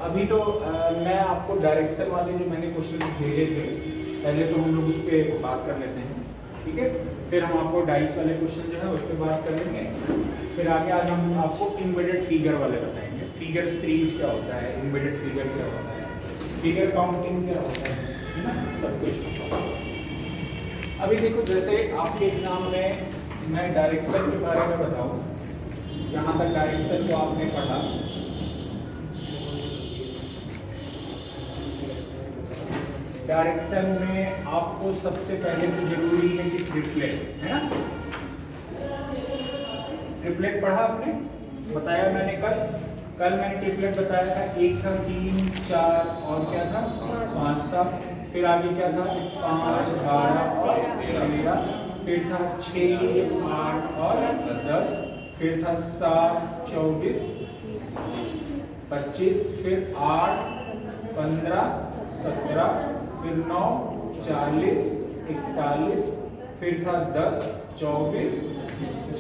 अभी तो मैं आपको डायरेक्शन वाले जो मैंने क्वेश्चन भेजे थे, पहले तो हम लोग उस पर बात कर लेते हैं, ठीक है। फिर हम आपको डाइस वाले क्वेश्चन जो है उस पर बात कर लेंगे। फिर आगे आज हम आपको इम्बेडेड फिगर वाले बताएंगे। फिगर सीरीज क्या होता है, इम्बेडेड फिगर क्या होता है, फिगर काउंटिंग क्या होता है ना, सब कुछ। अभी देखो, जैसे आपके एग्जाम में मैं डायरेक्शन के बारे में बताऊँ, जहाँ तक डायरेक्शन को आपने पढ़ा, डायरेक्शन में आपको सबसे पहले तो जरूरी है कि ट्रिपलेट, है ना। ट्रिपलेट पढ़ा आपने, बताया मैंने कल मैंने ट्रिपलेट बताया था। एक था 3, 4 और क्या था 5 था। फिर आगे क्या था 5, 12 और 13। फिर था 6, 8 और 10। फिर था 7, 24, 25। फिर 8, 15, 17। फिर 9, 40, 41। फिर था 10, 24,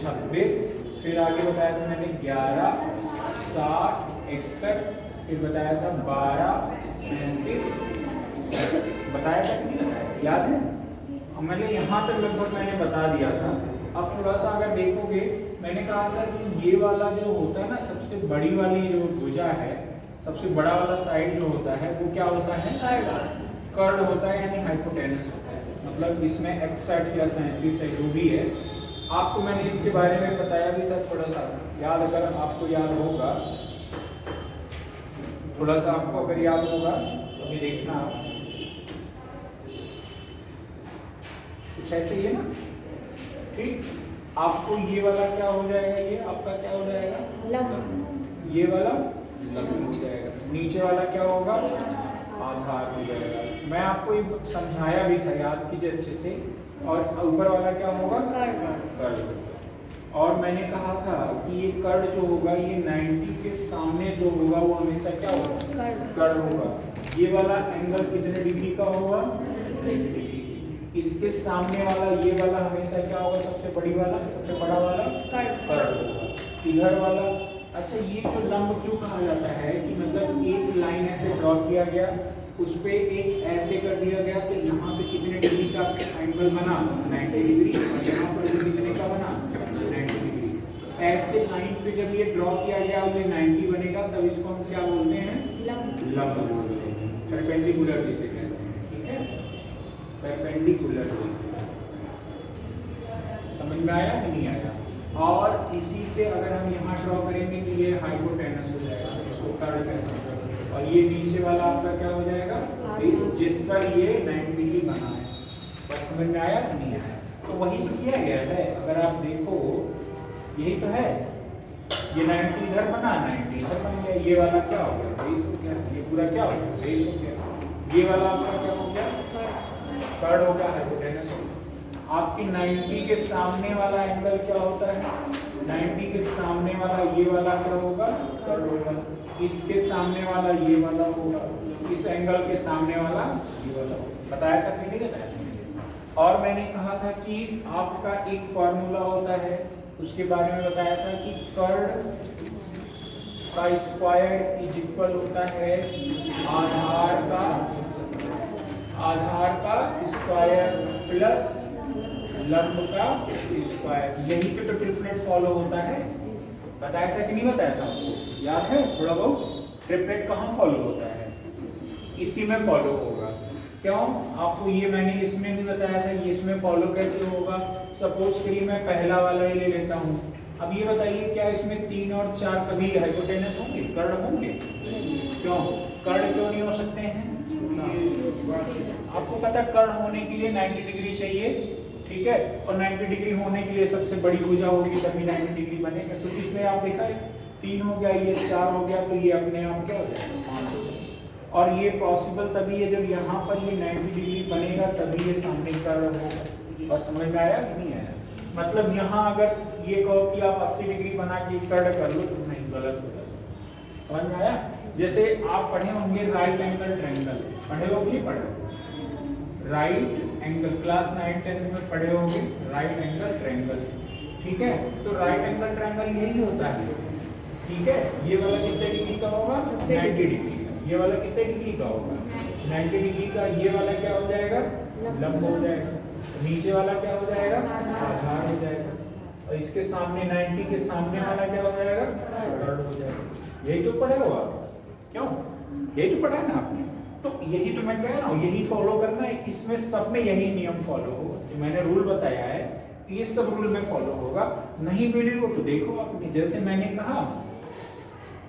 26। फिर आगे बताया था मैंने 11, 60, 61। फिर बताया था 12, 35। बताया था कि नहीं बताया, याद है? मैंने यहाँ तक लगभग मैंने बता दिया था। अब थोड़ा सा अगर देखोगे, मैंने कहा था कि ये वाला जो होता है ना, सबसे बड़ी वाली जो भुजा है, सबसे बड़ा वाला साइड जो होता है वो क्या होता है, कर्ड होता है, यानी हाइपोटेनस होता है। मतलब इसमें 61 या 37 है, जो भी है। आपको मैंने इसके बारे में बताया भी था थोड़ा सा, याद अगर आपको याद होगा, थोड़ा सा आपको अगर याद होगा तो अभी देखना आप, कुछ ऐसे ही है ना, ठीक। आपको ये वाला क्या हो जाएगा, ये आपका क्या हो जाएगा, लंब। ये वाला लंब हो जाएगा। नीचे वाला क्या होगा, आधार हो जाएगा। मैं आपको ये समझाया भी था, याद कीजिए अच्छे से। और ऊपर वाला क्या होगा, कर्ड। और मैंने कहा था कि ये कर्ड जो होगा, ये 90 के सामने जो होगा वो हमेशा क्या होगा, कर्ड होगा। ये वाला एंगल कितने डिग्री का होगा, 90 डिग्री। इसके सामने वाला ये वाला हमेशा क्या होगा, सबसे बड़ी वाला, सबसे बड़ा वाला कर्ड होगा। इधर वाला, अच्छा ये जो लंब क्यों कहा जाता है कि मतलब एक लाइन ऐसे ड्रॉ किया गया, उस पे एक ऐसे कर दिया गया कि यहाँ पे कितने डिग्री का एंगल बना, 90 डिग्री, और यहाँ पर कितने का बना, 90 डिग्री। ऐसे लाइन पे जब ये ड्रॉ किया गया और ये 90 बनेगा, तब इसको हम क्या बोलते हैं, लंब बोलते हैं, परपेंडिकुलर जिसे कहते हैं, ठीक है, परपेंडिकुलर। समझ में आया कि नहीं आया? और इसी से अगर हम यहाँ ड्रॉ करेंगे तो ये हाइपोटेनस हो जाएगा, इसको कर्ड कहते हैं। और ये नीचे वाला आपका क्या हो जाएगा, जिस पर ये 90 डिग्री बना है। बस समझ में आया कि नहीं आया? तो वही तो किया गया है, अगर आप देखो यही तो है। ये 90 इधर बना, 90 इधर बन गया। ये वाला क्या हो गया, बेस हो गया। ये पूरा क्या हो गया, बेस हो गया। ये वाला आपका क्या हो गया, कर्ड हो गया, हाइपोटेनस हो गया। आपकी 90 के सामने वाला एंगल क्या होता है, 90 के सामने वाला ये वाला क्या होगा, कर्ड होगा। इसके सामने वाला ये वाला होगा, इस एंगल के सामने वाला ये वाला होगा। बताया था कि नहीं बताया? और मैंने कहा था कि आपका एक फॉर्मूला होता है, उसके बारे में बताया था कि कर्ड का स्क्वायर इज इक्वल होता है आधार का स्क्वायर प्लस लंब का स्क्वायर। यही पे तो ट्रिपलेट फॉलो होता है। बताया था कि नहीं बताया था आपको, याद है थोड़ा बहुत? ट्रिपलेट कहाँ फॉलो होता है, इसी में फॉलो होगा। क्यों? आपको ये मैंने इसमें भी बताया था, ये इसमें फॉलो कैसे होगा। सपोज करिए मैं पहला वाला ही ले लेता हूँ। अब ये बताइए, क्या इसमें 3 और 4 कभी हाइपोटेनस होंगे, कर्ड होंगे? क्यों कर्ड क्यों नहीं हो सकते हैं? आपको पता है कर्ड होने के लिए 90 डिग्री चाहिए, ठीक है। और 90 डिग्री होने के लिए सबसे बड़ी भुजा होगी, तभी 90 डिग्री बनेगा। तो इसमें आप देखा 3 हो गया, ये 4 हो गया, तो ये अपने आप क्या हो जाएगा, 500। और ये पॉसिबल तभी है जब यहाँ पर ये 90 डिग्री बनेगा, तभी ये सामने कर्ड होगा। और समझ में आया कि नहीं आया? मतलब यहाँ अगर ये कहो कि आप 80 डिग्री बना के कर्ड कर लो, तो नहीं, गलत हो जाएगा। समझ में आया? जैसे आप पढ़े होंगे राइट एंगल ट्रायंगल, पढ़े हो नहीं पढ़े? राइट एंगल क्लास 9 10 में पढ़े होंगे, राइट एंगल ट्रायंगल, ठीक है। तो राइट एंगल ट्रायंगल यही होता है, ठीक है। ये वाला कितने डिग्री का होगा, 90 डिग्री का। ये वाला कितने डिग्री का होगा? 90 डिग्री का। ये वाला क्या हो जाएगा? लंब हो जाएगा। नीचे वाला क्या हो जाएगा? आधार हो जाएगा। और इसके सामने 90 के सामने वाला क्या हो जाएगा? कर्ण हो जाएगा। यही तो पढ़े हो आप, क्यों? यही तो पढ़ा है ना आपने। तो यही तो मैं कह रहा हूँ, यही फॉलो करना है। इसमें सब में यही नियम फॉलो होगा जो मैंने रूल बताया है, ये सब रूल में फॉलो होगा। नहीं मिली हो तो देखो आपने, जैसे मैंने कहा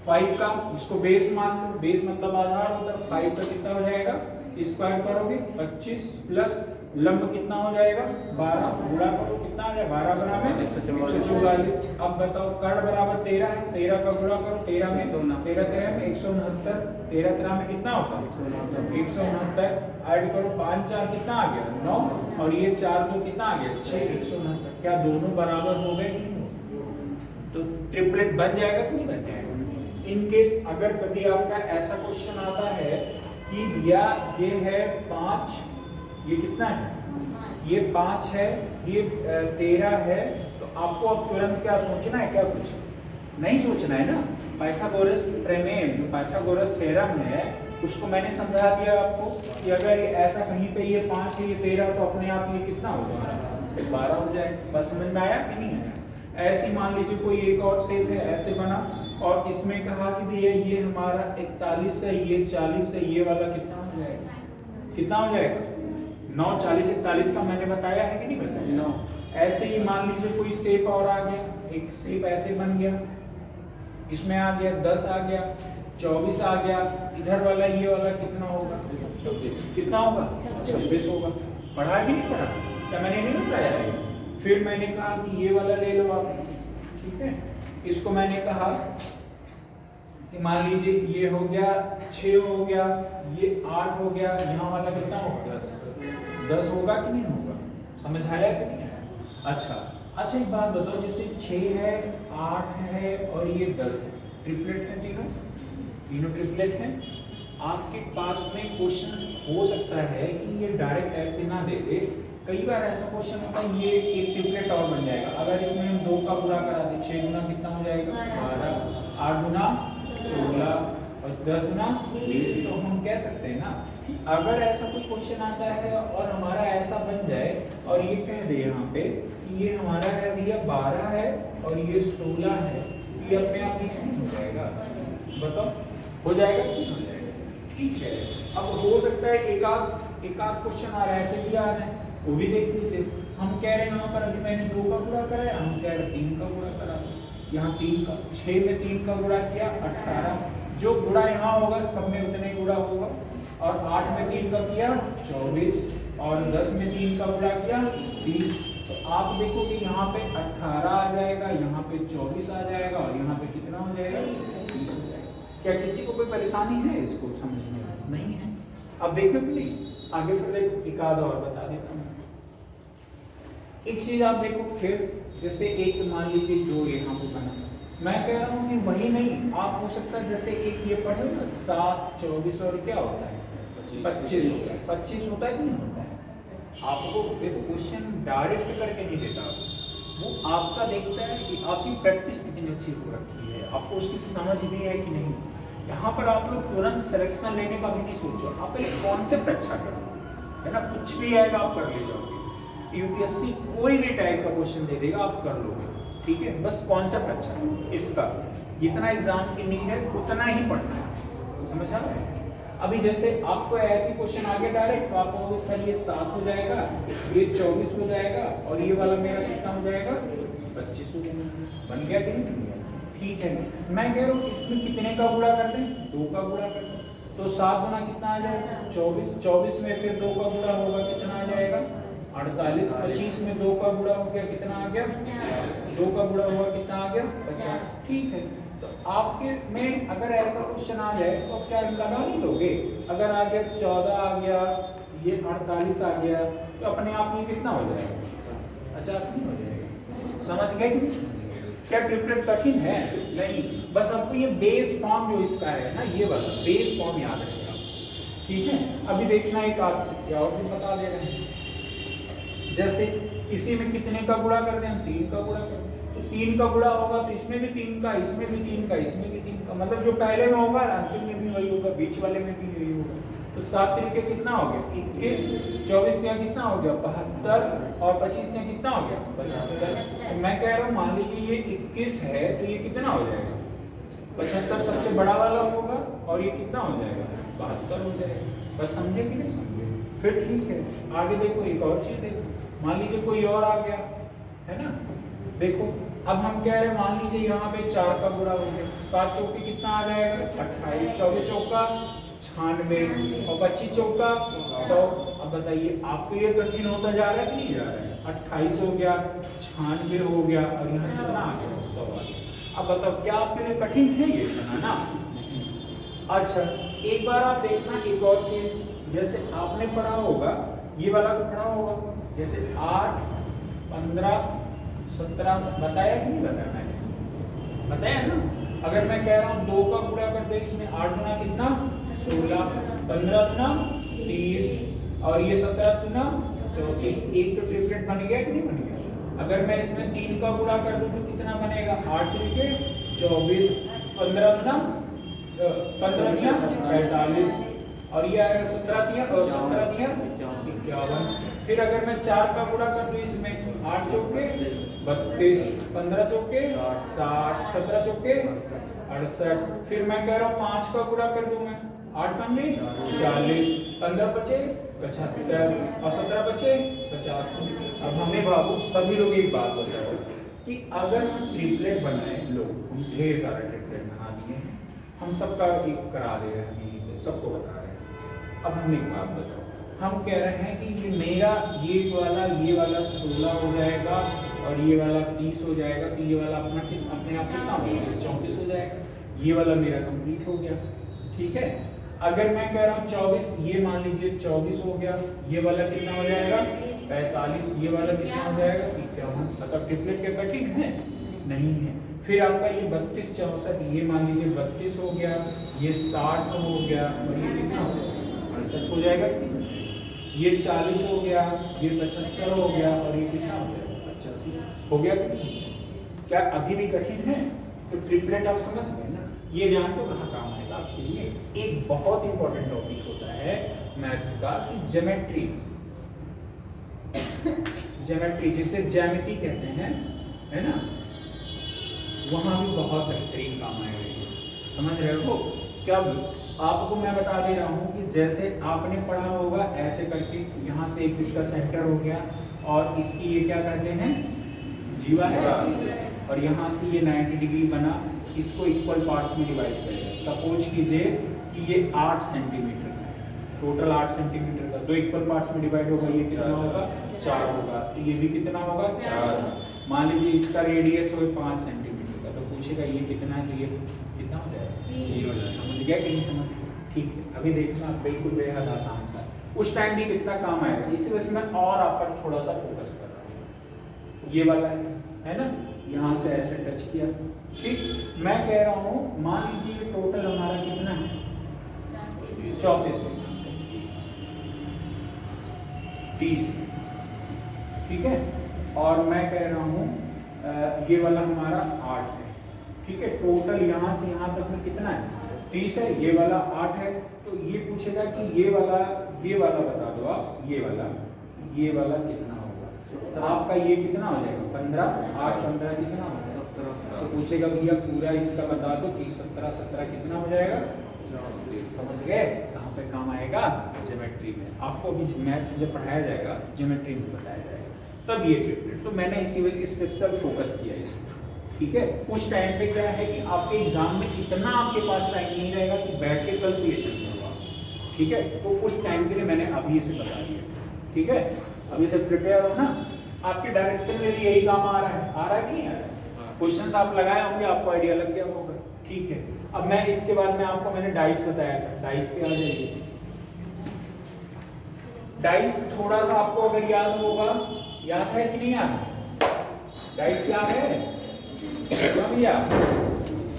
5 का, इसको बेस मान लो, बेस मतलब आधार होता है। 5 का कितना हो जाएगा? स्क्वायर करोगे 25 प्लस लंब कितना हो जाएगा? 12, गुणा करो कितना आ जाएगा? 12 बराबर 144। अब बताओ कर्ण बराबर 13 है, 13 का गुणा करो, 13 में 13 में 169, 13 में कितना होता है? 169। ऐड करो 5 4 कितना आ गया? 9, और ये 4 2 कितना आ गया? 6, 169। क्या दोनों बराबर हो गए? तो ट्रिपलेट बन जाएगा कि नहीं बन जाएगा? इन केस अगर कभी आपका ऐसा क्वेश्चन आता है कि भैया ये है 5, ये कितना है? ये 5 है, ये 13 है, तो आपको अब तुरंत क्या सोचना है? क्या कुछ नहीं सोचना है ना। पाइथागोरस प्रमेय, जो पाइथागोरस थ्योरम है, उसको मैंने समझा दिया आपको कि अगर ये ऐसा कहीं पे ये 5 है, ये 13, तो अपने आप ये कितना होगा? 12 हो जाएगा। बस समझ में आया कि नहीं आया? ऐसे मान लीजिए कोई एक और शेप है, ऐसे बना, और इसमें कहा कि भैया ये हमारा 41 है, ये 40 है, ये वाला कितना हो जाएगा? कितना हो जाएगा? 9, 40, 41 का मैंने बताया है कि नहीं बताया? 9। ऐसे ही मान लीजिए कोई शेप और आ गया, एक शेप ऐसे बन गया, इसमें आ गया 10 आ गया, 24 आ गया, इधर वाला ये वाला कितना होगा? 26। कितना होगा? 26 होगा। पढ़ा कि नहीं पढ़ा? क्या मैंने नहीं बताया है? फिर मैंने कहा कि ये वाला ले लो आप, ठीक है। इसको मैंने कहा कि मान लीजिए ये हो गया 6 हो गया, ये 8 हो गया, यहाँ वाला कितना होगा? 10 होगा कि नहीं होगा? समझ आया कि नहीं आया? अच्छा एक बात बताओ, जैसे 6 है, 8 है और ये 10 है, ट्रिपलेट है, तीनों ट्रिपलेट है। आपके पास में क्वेश्चंस हो सकता है कि ये डायरेक्ट ऐसे ना दे दे। कई बार ऐसा क्वेश्चन होता है ये एक ट्रिपलेट और बन जाएगा। अगर इसमें हम 2 का गुणा करा दें, 6 गुना कितना हो जाएगा? 12, 8 गुना 16 और 10 गुना 20। तो हम कह सकते हैं ना कि अगर ऐसा कुछ क्वेश्चन आता है और हमारा ऐसा बन जाए और ये कह दे यहाँ पे कि ये हमारा है भैया 12 है और ये 16 है, ये अपने आप ही हो जाएगा। बताओ हो जाएगा कि हो जाएगा? ठीक है। अब हो सकता है एक आध क्वेश्चन आ रहा है, ऐसे भी आ रहा है, वो भी देख लीजिए। हम कह रहे हैं यहाँ पर अभी मैंने 2 का गुणा कराया, हम कह रहे 3 का गुणा करा, यहाँ 3 का, 6 में 3 का गुणा किया 18, जो गुणा यहाँ होगा सब में उतने गुणा होगा, और 8 में 3 का किया 24, और 10 में 3 का गुणा किया 20। तो आप देखो कि यहाँ पे 18 आ जाएगा, यहाँ पे 24 आ जाएगा, और यहाँ पे कितना हो जाएगा? 20 हो जाएगा। क्या किसी को कोई परेशानी है इसको समझने में? नहीं है। अब देखो कि नहीं, आगे फिर देखो एक आध और बता देता हूँ। एक चीज आप देखो फिर, जैसे एक मान लीजिए जो यहाँ पे बना, मैं कह रहा हूँ कि वही नहीं, आप हो सकता है जैसे एक ये पढ़े ना 7, 24 और क्या होता है? 25 होता है। 25 होता है कि नहीं होता है? आपको क्वेश्चन डायरेक्ट करके नहीं देता, वो आपका देखता है कि आपकी प्रैक्टिस कितनी अच्छी हो रखी है, आपको उसकी समझ भी है कि नहीं। यहाँ पर आप लोग तुरंत सिलेक्शन लेने का भी नहीं सोचो, आप एक कॉन्सेप्ट अच्छा करो, है ना। कुछ भी आएगा आप कर ले जाओगे। यूपीएससी कोई भी टाइप का क्वेश्चन दे देगा, आप कर लोगे, ठीक है। बस कॉन्सेप्ट अच्छा है इसका, जितना एग्जाम की नीड है उतना ही पढ़ना है, समझ आ रहा है। अभी जैसे आपको ऐसे क्वेश्चन आ गया डायरेक्ट, तो आप कहोगे सर ये 7 हो जाएगा, ये 24 हो जाएगा, और ये वाला मेरा कितना हो जाएगा? 25 हो जाएगा। बन गया कि नहीं बन गया? ठीक है। मैं कह रहा हूँ इसमें कितने का गुणा कर दें? 2 का गुणा कर दें, तो 7 गुना कितना आ जाएगा? 24। 24 में फिर 2 का गुणा होगा, कितना आ जाएगा? 48। 25 में 2 का गुणा हो गया, कितना आ गया? 2 का गुणा हुआ, कितना आ गया? 50। ठीक है। तो आपके में अगर ऐसा क्वेश्चन आ जाए तो क्या लगा नहीं लोगे? अगर आ गया 14 आ गया, ये 48 आ गया, तो अपने आप में कितना हो जाएगा? 50 नहीं हो जाएगा। समझ गए? क्या ट्रिपलेट कठिन है? नहीं, बस आपको ये बेस फॉर्म जो इसका है ना, ये वाला बेस फॉर्म याद रखिए आप, ठीक है। अभी देखना एक आध से और भी बता दे रहे हैं। जैसे इसी में कितने का गुणा कर दें? हम 3 का गुणा कर दें, तो 3 का गुणा होगा तो इसमें भी 3 का, इसमें भी 3 का, इसमें भी 3 का, मतलब जो पहले में होगा अंतिम में भी वही होगा, बीच वाले में भी यही होगा। तो 7 तरीके कितना हो गया 21, 24 या कितना हो गया 72 और 25 या कितना हो गया 75। तो मैं कह रहा हूँ मान लीजिए ये 21 है तो ये कितना हो जाएगा 75 सबसे बड़ा वाला होगा और ये कितना हो जाएगा 72 हो जाएगा। बस समझे कि नहीं समझे? फिर ठीक है, आगे देखो एक और चीज देखो, मान लीजिए कोई और आ गया है ना। देखो अब हम कह रहे हैं मान लीजिए यहाँ पे 4 का गुणा हो गया, 7 चौके कितना आ जाएगा 28, 24 चौका 96 और 25 चौका 100। अब बताइए आपके लिए कठिन होता जा रहा है कि नहीं जा रहा है? 28 हो गया, 96 हो गया और यहाँ कितना आ गया 100 आ गया। अब बताओ क्या आपके लिए कठिन है ये बनाना? अच्छा एक बार आप देखना एक और चीज, जैसे आपने पढ़ा होगा ये वाला भी पढ़ा होगा, जैसे 8, 15, 17 बताया कि नहीं बताया? मैंने बताया ना। अगर मैं कह रहा हूँ 2 का गुणा कर दो इसमें 8 गुना कितना 16, 15 गुना 30 और ये 17 गुना 34। एक तो ट्रिपलेट बन गया कि नहीं बन गया? अगर मैं इसमें 3 का गुणा कर दूं तो कितना बनेगा 8 तरीके 24, 15 गुना 15 दिया 45 और ये आएगा 17 दिया और 17 दिया 51। फिर अगर मैं 4 का गुणा कर दूं इसमें 8 चौके 32, 15 चौके 60, 17 चौके 68। फिर मैं कह रहा हूँ 5 का गुणा कर दूं मैं 8 पंजे 40, 15 बचे 75 और 17 बचे 85। अब हमें बाबू सभी लोग एक बात बताओ कि अगर हम ट्रिपलेट बनाए, लोग हम ढेर सारा ट्रिपलेट बना दिए, हम सबका एक करा दे रहे हैं, सबको बता रहे हैं। अब हम एक बात बताओ, हम कह रहे हैं कि मेरा ये वाला 16 हो जाएगा और ये वाला 30 हो जाएगा, तो ये वाला अपने आप कितना हो जाएगा 34 हो जाएगा। ये वाला मेरा कंप्लीट हो गया, ठीक है। अगर मैं कह रहा हूँ 24, ये मान लीजिए 24 हो गया, ये वाला कितना हो जाएगा 45, ये वाला कितना हो जाएगा 51। मतलब ट्रिपलेट क्या कठिन है? नहीं है। फिर आपका ये 32, 64, ये मान लीजिए 32 हो गया, ये 60 हो गया और ये कितना हो गया 68 हो जाएगा। ये 40 हो गया, ये 75 हो गया और ये कितना हो गया 85 हो गया। क्या अभी भी कठिन है? तो ट्रिपलेट आप समझ गए ना। ये जान तो कहाँ काम आएगा आपके लिए। एक बहुत इंपॉर्टेंट टॉपिक होता है मैथ्स का कि ज्योमेट्री, ज्योमेट्री जिसे ज्यामिति कहते हैं, है ना, वहां भी बहुत बेहतरीन काम आएगा। समझ रहे हो? क्या आपको मैं बता दे रहा हूँ कि जैसे आपने पढ़ा होगा ऐसे करके यहाँ से एक इसका सेंटर हो गया और इसकी ये क्या कहते हैं जीवा है, और यहाँ से ये 90 डिग्री बना, इसको इक्वल पार्ट्स में डिवाइड करेंगे। सपोज कीजिए कि ये 8 सेंटीमीटर है, टोटल 8 सेंटीमीटर का, 2 इक्वल पार्ट्स में डिवाइड होगा, ये कितना होगा 4 होगा, तो ये भी कितना होगा 4। मान लीजिए इसका रेडियस हो 5 सेंटीमीटर का, तो पूछेगा ये कितना है, तो ये कितना हो जाएगा? समझ गया कि नहीं समझ गया? ठीक है, अभी देखना बिल्कुल बेहद आसान सा, उस टाइम भी कितना काम आएगा। इसी वजह से मैं और आप पर थोड़ा सा फोकस कर रहा हूँ। ये वाला है ना, यहाँ से ऐसे टच किया, ठीक। मैं कह रहा हूँ मान लीजिए टोटल हमारा कितना है 34 30, ठीक है। और मैं कह रहा हूँ ये वाला हमारा 8 है, ठीक है। टोटल यहाँ से यहाँ तक में कितना है 30 है, ये वाला 8 है। तो ये पूछेगा कि ये वाला बता दो आप, ये वाला कितना होगा, तो आपका ये कितना हो जाएगा 15, 8 15 कितना होगा 17। तो पूछेगा भैया पूरा इसका बता दो कि 17 17 कितना हो जाएगा। समझ गए कहाँ पे काम आएगा? ज्योमेट्री में। आपको अभी मैथ्स जब पढ़ाया जाएगा ज्योमेट्री में बताया जाएगा, तब ये ट्रिपलेट। तो मैंने इसी वजह स्पेशल फोकस किया इसमें, ठीक है। उस टाइम पे क्या है कि आपके एग्जाम में इतना आपके पास टाइम नहीं रहेगा कि बैठ के कैलकुलेशन करवा, ठीक है। तो उस टाइम के लिए मैंने अभी से बता दिया, ठीक है। अभी से प्रिपेयर हो ना, आपके डायरेक्शन में भी यही काम आ रहा है कि नहीं आ रहा है? क्वेश्चंस आप लगाए होंगे, आपको आइडिया लग गया होगा, ठीक है। अब मैं इसके बाद में आपको मैंने डाइस बताया था, डाइस पे आ जाइए। डाइस थोड़ा सा आपको अगर याद होगा, याद है कि नहीं याद? डाइस याद है क्या भैया?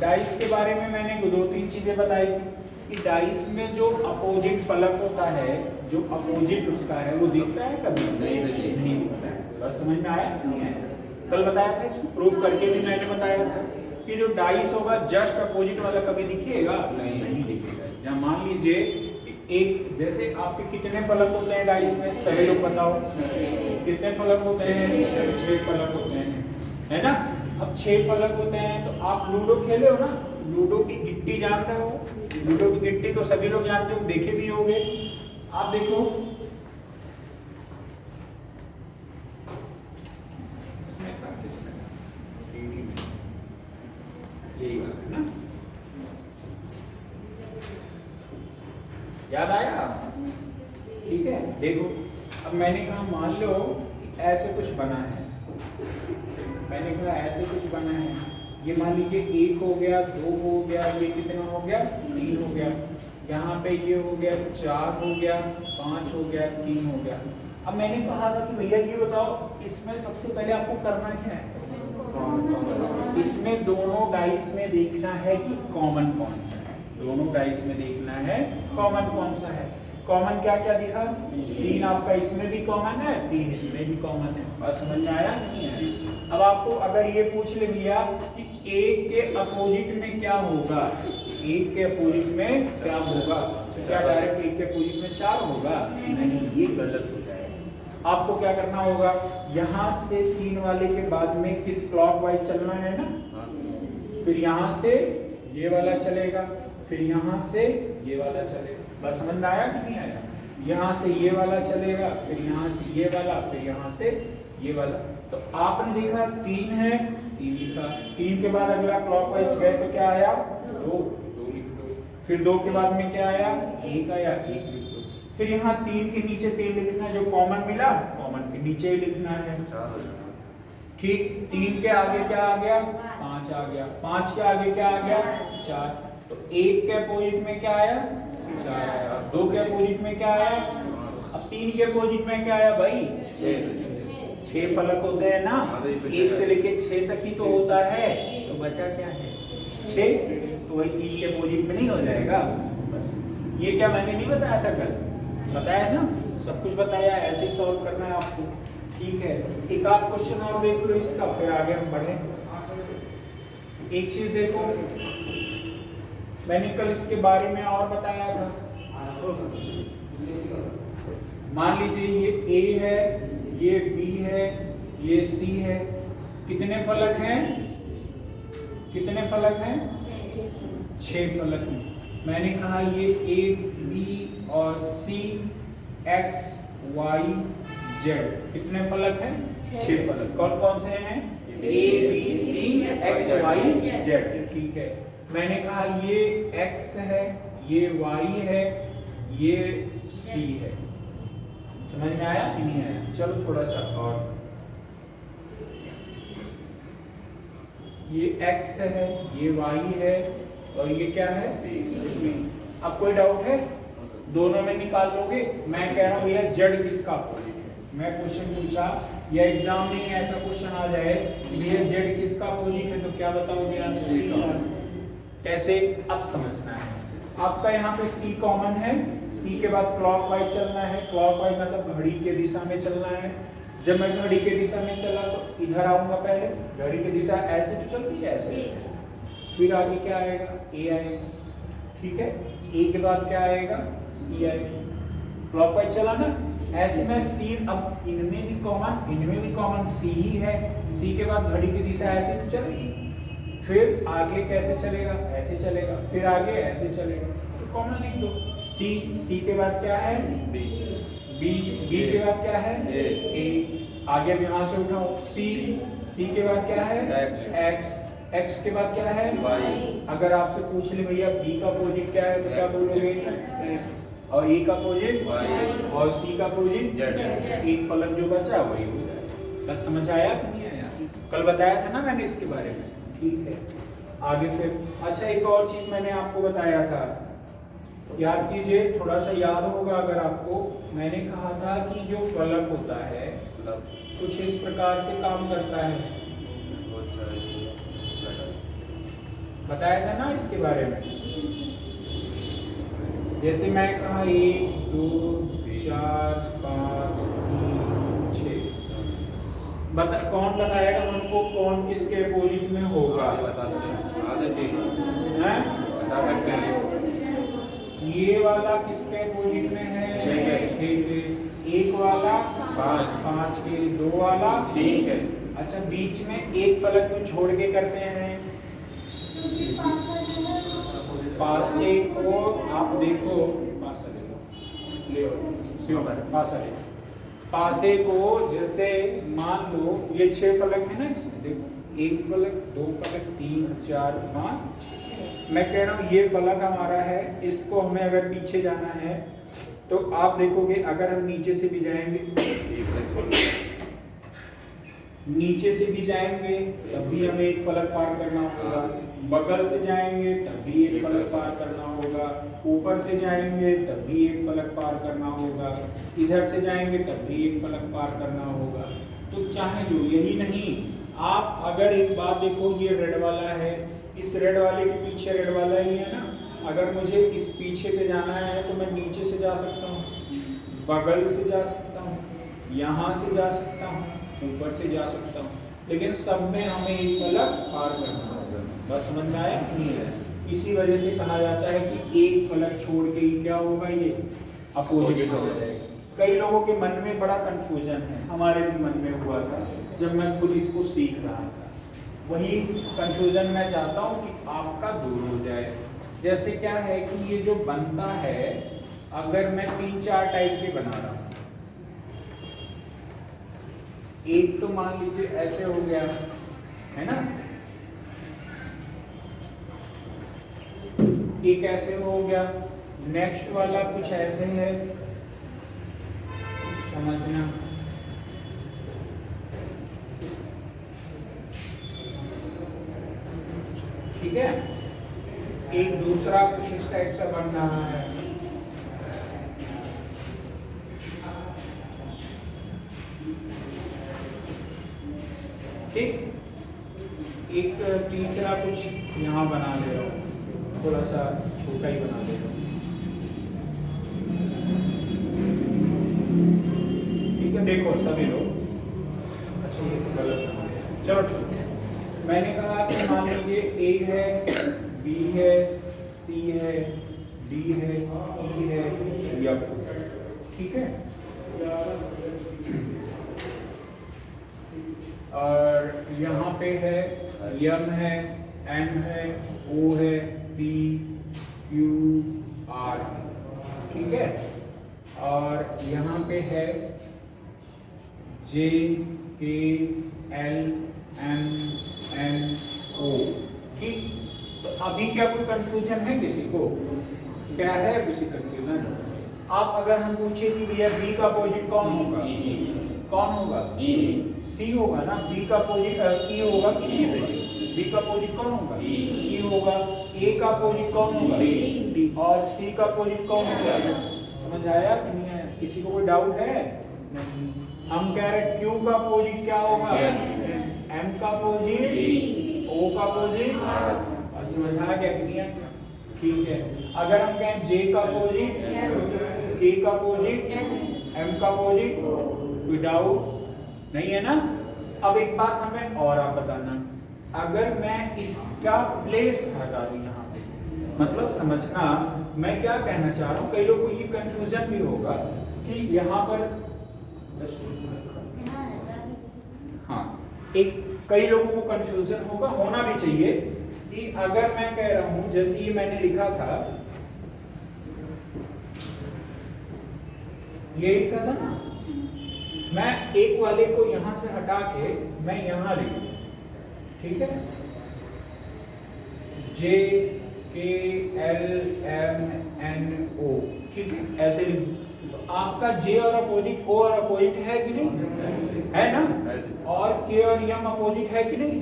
डाइस के बारे में मैंने 2-3 चीजें बताई थी कि डाइस में जो अपोजिट फलक होता है, जो अपोजिट उसका है, वो दिखता है कभी नहीं दिखता है। बस समझ में आया नहीं आया? कल बताया था, इसको प्रूव करके भी मैंने बताया था कि जो डाइस होगा जस्ट अपोजिट वाला कभी दिखेगा नहीं दिखेगा। जहाँ मान लीजिए लीजिए एक, जैसे आपके कितने फलक होते हैं डाइस में, सभी लोग बताओ कितने फलक होते हैं? 6 फलक होते हैं, है ना। अब 6 फलक होते हैं तो आप लूडो खेले हो ना, लूडो की गिट्टी जानते हो? लूडो की गिट्टी तो सभी लोग जानते हो, देखे भी होंगे। आप देखो यही बात है ना, याद आया? ठीक है, देखो अब मैंने कहा मान लो ऐसे कुछ बना है, मैंने कहा ऐसे कुछ बना है, ये मान लीजिए 1 हो गया, 2 हो गया, ये कितना हो गया? 3 हो गया, यहाँ पे ये हो गया 4 हो गया, 5 हो गया, 3 हो गया। अब मैंने कहा था कि भैया ये बताओ इसमें सबसे पहले आपको करना क्या है? इसमें दोनों डाइस में देखना है कि कॉमन कौन सा है, दोनों डाइस में देखना है कॉमन कौन सा है। कॉमन क्या क्या दिखा? 3 आपका इसमें भी कॉमन है, 3 इसमें भी कॉमन है। बात समझ में आया नहीं है? अब आपको अगर ये पूछ ले भैया कि 1 के अपोजिट में क्या होगा, 1 के अपोजिट में क्या होगा, क्या डायरेक्ट 1 के अपोजिट में 4 होगा? नहीं, ये गलत हो जाएगा। आपको क्या करना होगा, यहाँ से 3 वाले के बाद में किस क्लॉकवाइज चलना है ना, फिर यहाँ से ये वाला चलेगा, फिर यहाँ से ये वाला चलेगा। बस समझ में आया कि नहीं आया? यहाँ से ये वाला चलेगा, फिर यहाँ से ये वाला, फिर यहाँ से ये वाला। तो आपने देखा 3 है, 3 लिखा, 3 के बाद अगला क्लॉकवाइज गए तो क्या आया? 2 लिख दो, फिर 2 के बाद में क्या आया? 1 आया, 1 लिख दो, फिर यहाँ 3 के नीचे 3 लिखना, जो कॉमन मिला कॉमन के नीचे ही लिखना है। ठीक, 3 के आगे क्या आ गया? 5 आ गया, 5 के आगे क्या आ गया? 4। तो 1 के अपोजिट में क्या आया? 4 आया। 2 के अपोजिट में क्या आया? अब 3 के अपोजिट में क्या आया भाई? 6 फलक होते हैं ना, 1 से लेके 6 तक ही तो होता है, तो बचा क्या है? 6, तो वही 3 के अपोजिट में नहीं हो जाएगा? बस ये क्या मैंने नहीं बताया था कल? बताया ना, सब कुछ बताया, ऐसे सॉल्व करना है आपको। ठीक है, एक आध क्वेश्चन और देख लो इसका, फिर आगे हम बढ़े। एक चीज देखो, मैंने कल इसके बारे में और बताया था। मान लीजिए ये A है, ये B है, ये C है, कितने फलक हैं? कितने फलक हैं? 6 फलक हैं। मैंने कहा ये A, B और C, X, Y, Z कितने फलक हैं? 6 फलक। कौन कौन से हैं? A, B, C, X, Y, Z। ठीक है, मैंने कहा ये X है, ये Y है, ये C है। समझ में आया कि नहीं आया? चलो थोड़ा सा और, ये X है, ये Y है और ये क्या है? C। अब कोई डाउट है? दोनों में निकाल लोगे? मैं कह रहा हूँ भैया Z किसका अपोजिट है? मैं क्वेश्चन पूछा या एग्जाम में ऐसा क्वेश्चन आ जाए कि भैया Z किसका अपोजिट है, तो क्या बताओगे आप? कैसे? अब समझना है। आपका यहाँ पे C कॉमन है, C के बाद क्लॉकवाइज चलना है, क्लॉकवाइज मतलब घड़ी के दिशा में चलना है। जब मैं घड़ी के दिशा में चला तो इधर आऊंगा, पहले घड़ी की दिशा ऐसे तो चलती है, ऐसे, फिर आगे क्या आएगा? A आएगा। ठीक है, A के बाद क्या आएगा? C आएगा। क्लॉकवाइज चला ना, ऐसे में C, अब इनमें भी कॉमन C ही है, C के बाद घड़ी की दिशा ऐसे तो चलेगी, फिर आगे कैसे चलेगा? ऐसे चलेगा, फिर आगे ऐसे चलेगा, तो कॉमन लिख दो। C के बाद क्या है? B के बाद क्या है? A। आगे अब यहाँ से उठाओ, C के बाद क्या है? X के बाद क्या है? Y। अगर आपसे पूछ ले भैया B का अपोजिट क्या है, तो क्या बोलोगे? और A का अपोजिट Y और C का अपोजिट Z। एक फलक जो बचा वही हो जाएगा। बस समझ आया कि नहीं आया? कल बताया था ना मैंने इसके बारे में। ठीक है, आगे फिर अच्छा एक और चीज मैंने आपको बताया था, याद कीजिए, थोड़ा सा याद होगा अगर आपको। मैंने कहा था कि जो फलक होता है कुछ इस प्रकार से काम करता है, बताया था ना इसके बारे में। जैसे मैं कहा 1 2 4 5 6, कौन बताएगा हमको कौन किसके अपोजिट में होगा? ये वाला किसके अपोजिट में है? 6 के। एक वाला 5 के। 2 वाला 3 के। अच्छा, बीच में एक फलक क्यों छोड़ के करते हैं? पासे को आप देखो, पासा ले लो, पासा ले। पासे को जैसे मान लो ये 6 फलक है ना, इसमें देखो 1 फलक, 2 फलक, 3, 4, 5, 6। मैं कह रहा हूँ ये फलक हमारा है, इसको हमें अगर पीछे जाना है तो आप देखोगे अगर हम नीचे से भी जाएंगे, नीचे से भी जाएंगे तब भी हमें एक फलक पार करना होगा, बगल से जाएंगे तब भी एक फलक पार करना होगा, ऊपर से जाएंगे तब भी एक फलक पार करना होगा, इधर से जाएंगे तब भी एक फलक पार करना होगा। तो चाहे जो यही नहीं, आप अगर एक बात देखो, ये रेड वाला है, इस रेड वाले के पीछे रेड वाला ही है ना, अगर मुझे इस पीछे पे जाना है तो मैं नीचे से जा सकता हूँ, बगल से जा सकता हूँ, यहाँ से जा सकता हूँ, ऊपर से जा सकता हूँ, लेकिन सब में हमें एक फलक पार करना होगा। बस समझ में आया? नहीं है। इसी वजह से कहा जाता है कि एक फलक छोड़ के ही क्या होगा, ये अपोजिट हो जाएगा। कई लोगों के मन में बड़ा कंफ्यूजन है, हमारे भी मन में हुआ था जब मैं खुद इसको सीख रहा था। वही कंफ्यूजन मैं चाहता हूँ कि आपका दूर हो जाए। जैसे क्या है कि ये जो बनता है, अगर मैं 3-4 टाइप के बना रहा हूँ, एक तो मान लीजिए ऐसे हो गया है ना, एक ऐसे हो गया, नेक्स्ट वाला कुछ ऐसे है, समझना। ठीक है, एक दूसरा कुछ इस टाइप से बन रहा है। ठीक, एक तीसरा कुछ यहाँ बना दे रहा हूँ, थोड़ा सा छोटा ही बना दे रहा हूँ। ठीक है, देखो सभी लोग, अच्छा ये तो गलत बना दिया, चलो ठीक है। मैंने कहा कि मान लीजिए ए है, बी है, सी है, डी है, ई है, एफ। ठीक है, और यहाँ पे है एम है, एन है, ओ है, पी, क्यू, आर। ठीक है, और यहाँ पे है जे, के, एल, एम, एन, ओ। ठीक, तो अभी क्या कोई कंफ्यूजन है किसी को? क्या है किसी कंफ्यूजन? आप अगर हम पूछे कि भैया बी का अपोजिट कौन होगा, कौन होगा? सी होगा ना। बी का अपोजिट ई होगा कि नहीं होगा? बी का अपोजिट कौन होगा? ई होगा। ए का अपोजिट कौन होगा? डी। और सी का अपोजिट कौन होगा? समझ आया कि नहीं आया? किसी को कोई डाउट है? नहीं। हम कह रहे क्यू का अपोजिट क्या होगा? एम का अपोजिट, ओ का अपोजिट, और समझ आ गया कि नहीं आया? ठीक है, अगर हम कहें जे का अपोजिट, के का अपोजिट, एम का अपोजिट, कोई डाउट नहीं है ना? अब एक बात हमें और आप बताना, अगर मैं इसका प्लेस हटा दूं यहाँ पे, मतलब समझना मैं क्या कहना चाह रहा हूँ। कई लोगों को ये कंफ्यूजन भी होगा कि यहाँ पर, हाँ, एक कई लोगों को कंफ्यूजन होगा, होना भी चाहिए, कि अगर मैं कह रहा हूं जैसे ये मैंने लिखा था, ये लिखा था ना, मैं एक वाले को यहां से हटा के मैं यहां लिखूं। ठीक है, जे, के, एल, एम, एन, ओ। ठीक है, ऐसे लिखूं। तो आपका जे और अपोजिट, ओ और अपोजिट है कि नहीं? है ना? और के और एम अपोजिट है कि नहीं?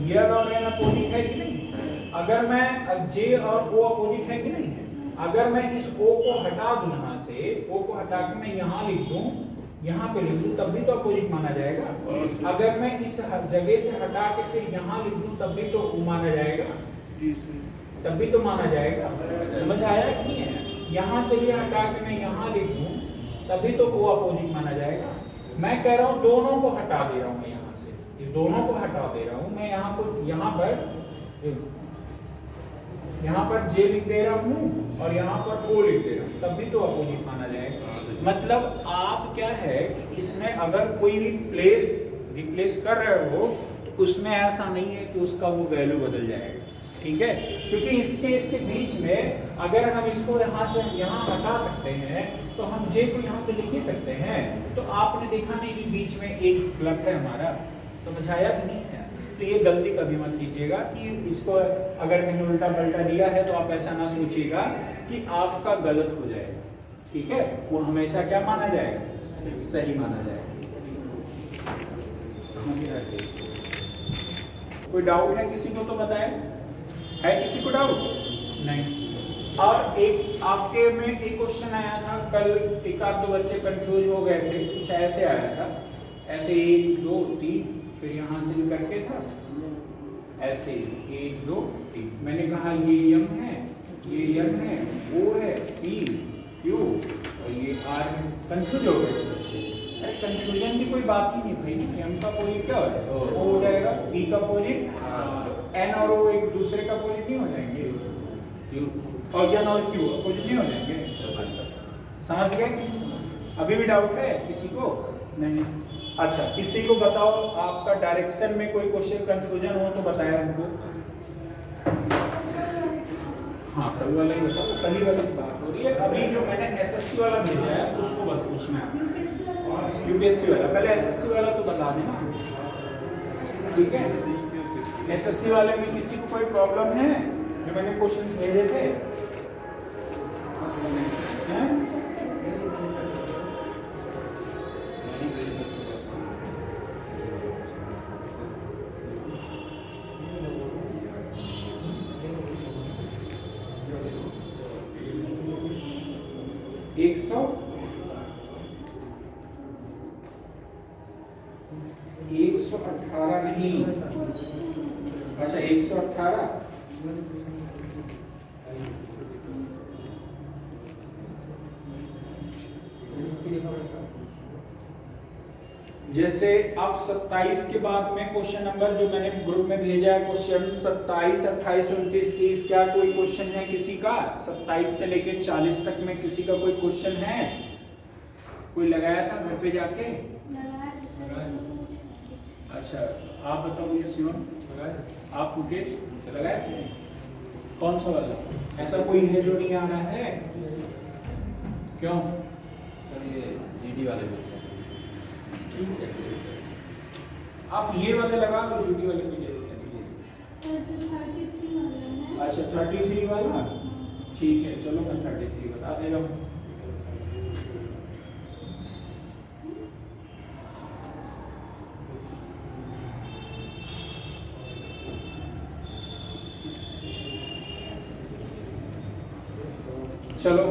यल और एन अपोजिट है कि नहीं? अगर मैं जे और ओ अपोजिट है कि नहीं है? अगर मैं इस ओ को हटा दूं यहाँ से, ओ को हटा के मैं यहाँ लिख दूं, यहाँ पे लिख दूं, तब भी तो अपोजिट माना जाएगा। अगर मैं इस जगह से हटा के फिर यहाँ लिख दूं, तब भी तो माना जाएगा, तब भी तो माना जाएगा। समझ आया कि नहीं है? यहाँ से ये हटा के मैं यहाँ लिख दूं, तभी तो ओ अपोजिट माना जाएगा। मैं कह रहा हूँ दोनों को हटा दे रहा हूँ, मैं यहाँ से ये दोनों को हटा दे रहा हूँ, मैं यहाँ को यहाँ पर यहाँ पर जे लिख दे रहा हूँ और यहाँ पर ओ लिख दे रहा हूँ, तब भी तो अपोजिट माना जाएगा। मतलब आप क्या है कि इसमें अगर कोई भी प्लेस रिप्लेस कर रहे हो तो उसमें ऐसा नहीं है कि उसका वो वैल्यू बदल जाएगा, ठीक है। क्योंकि इसके बीच में अगर हम इसको यहाँ से यहाँ हटा सकते हैं तो हम जे को यहाँ पे लिख ही सकते हैं। तो आपने देखा नहीं कि बीच में एक फ्लग है हमारा, समझ आया कि नहीं है? तो ये गलती कभी मत कीजिएगा कि इसको अगर मैंने उल्टा पलटा दिया है तो आप ऐसा ना सोचिएगा कि आपका गलत हो जाएगा, ठीक है। वो हमेशा क्या माना जाएगा? सही माना जाएगा। कोई डाउट है किसी को तो बताएं। है किसी को डाउट? नहीं। और एक आपके में एक क्वेश्चन आया था कल, एक आध दो बच्चे कंफ्यूज हो गए थे, कुछ ऐसे आया था, ऐसे 1 2 3 फिर यहाँ से भी करके था ऐसे 1 2 3। मैंने कहा ये यम है, ये यम है, ओ है, पी क्यू और ये आर है। कंफ्यूज हो गए बच्चे। अरे कंफ्यूजन की कोई बात ही नहीं भाई, ना एम का अपोजिट क्या हो जाएगा, पी का अपोजिट एन और ओ एक दूसरे का अपोजिट नहीं हो जाएंगे, क्यू और एन और क्यू अपोजिट नहीं हो जाएंगे। समझ गए? अभी भी डाउट है किसी को? नहीं। अच्छा, किसी को बताओ आपका डायरेक्शन में कोई क्वेश्चन कंफ्यूजन हो तो बताया हमको। हाँ कल वाला ही बताओ, कल ही वाली बात हो रही है। अभी जो मैंने एसएससी वाला भेजा है उसको बस पूछना है, यूपीएससी वाला। पहले एसएससी वाला तो बता देना, ठीक है। एसएससी वाले में किसी को कोई प्रॉब्लम है जो मैंने क्वेश्चन भेजे थे? हैं? 118 नहीं, अच्छा 118। जैसे अब 27 के बाद में क्वेश्चन नंबर जो मैंने ग्रुप में भेजा है, क्वेश्चन 27 28 29 30, क्या कोई क्वेश्चन है किसी का? 27 से लेके 40 तक में किसी का कोई क्वेश्चन है? कोई लगाया था घर पे जाके? अच्छा आप बताओ मुझे शिवम, आप मुकेश लगाए थे? कौन सा वाला? ऐसा कोई है जो नहीं आ रहा है? क्यों? सर ये जीडी वाले ठीक है, आप ये वाले लगा लो, जीडी वाले भी अच्छा 33 वाला, ठीक है। चलो मैं 33 बता दे रहा हूँ। चलो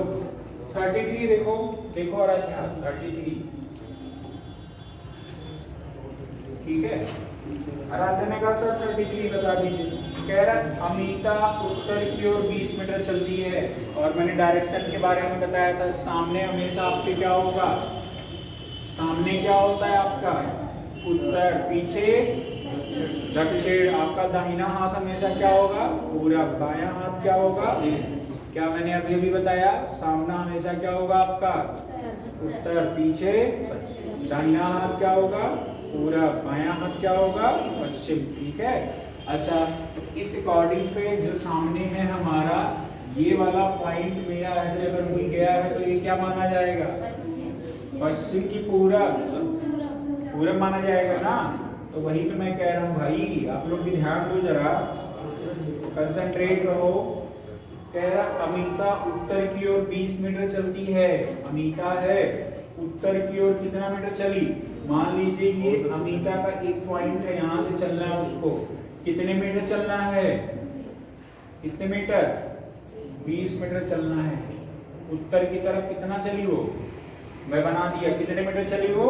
33 देखो, देखो आ रहा है 33, ठीक है। आराध्य ने कहा सर 33 बता दीजिए। कह रहा अमिता उत्तर की ओर 20 मीटर चलती है और मैंने डायरेक्शन के बारे में बताया था, सामने हमेशा आपके क्या होगा? सामने क्या होता है आपका? उत्तर, पीछे दक्षिण। आपका दाहिना हाथ हमेशा क्या होगा? पूरा। बायां हाथ क्या होगा? क्या मैंने अभी भी बताया? सामना हमेशा क्या होगा आपका? उत्तर, पीछे दाहिना हाथ क्या होगा? पूरा। बायां हाथ क्या होगा? पश्चिम, ठीक है। अच्छा, तो इस अकॉर्डिंग पे जो सामने है हमारा ये वाला पॉइंट मेरा ऐसे अगर मिल गया है तो ये क्या माना जाएगा? पश्चिम की पूरा माना जाएगा ना। तो वही तो मैं कह रहा हूँ भाई, आप लोग भी ध्यान दो जरा, कंसंट्रेट रहो। कह रहा अमिता उत्तर की ओर 20 मीटर चलती है। अमिता है उत्तर की ओर कितना मीटर चली? मान लीजिए ये अमिता का एक पॉइंट है, यहाँ से चलना है उसको, कितने मीटर चलना है? कितने मीटर? 20 मीटर चलना है। उत्तर की तरफ कितना चली वो? मैं बना दिया, कितने मीटर चली वो?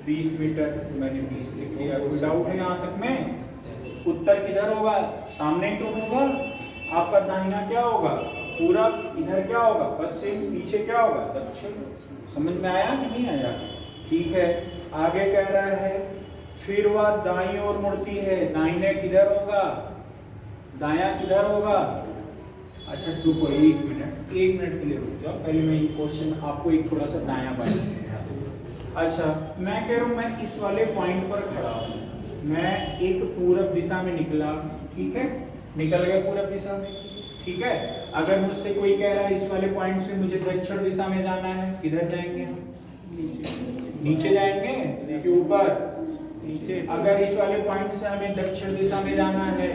20 मीटर। मैंने 20 लिख दिया। कोई डाउट है यहाँ तक में? उत्तर किधर होगा? सामने तो होगा। आपका दाहिना क्या होगा? पूरा। इधर क्या होगा? पश्चिम। पीछे क्या होगा? दक्षिण। समझ में आया कि नहीं आया? ठीक है। आगे कह रहा है फिर वह दाईं ओर मुड़ती है। दाहिने किधर होगा? दायां किधर होगा? अच्छा रुको 1 मिनट के लिए रुक जाओ, पहले मैं ये क्वेश्चन आपको एक थोड़ा सा दायां बायां समझा दूं। अच्छा मैं कह रहा हूँ मैं इस वाले पॉइंट पर खड़ा हूँ, मैं एक पूरब दिशा में निकला, ठीक है, निकल गया पूरब दिशा में, ठीक है। अगर मुझसे कोई कह रहा है इस वाले पॉइंट से मुझे दक्षिण दिशा में जाना है, किधर जाएंगे हम? नीचे जाएंगे कि ऊपर? नीचे। अगर इस वाले पॉइंट से हमें दक्षिण दिशा में जाना है,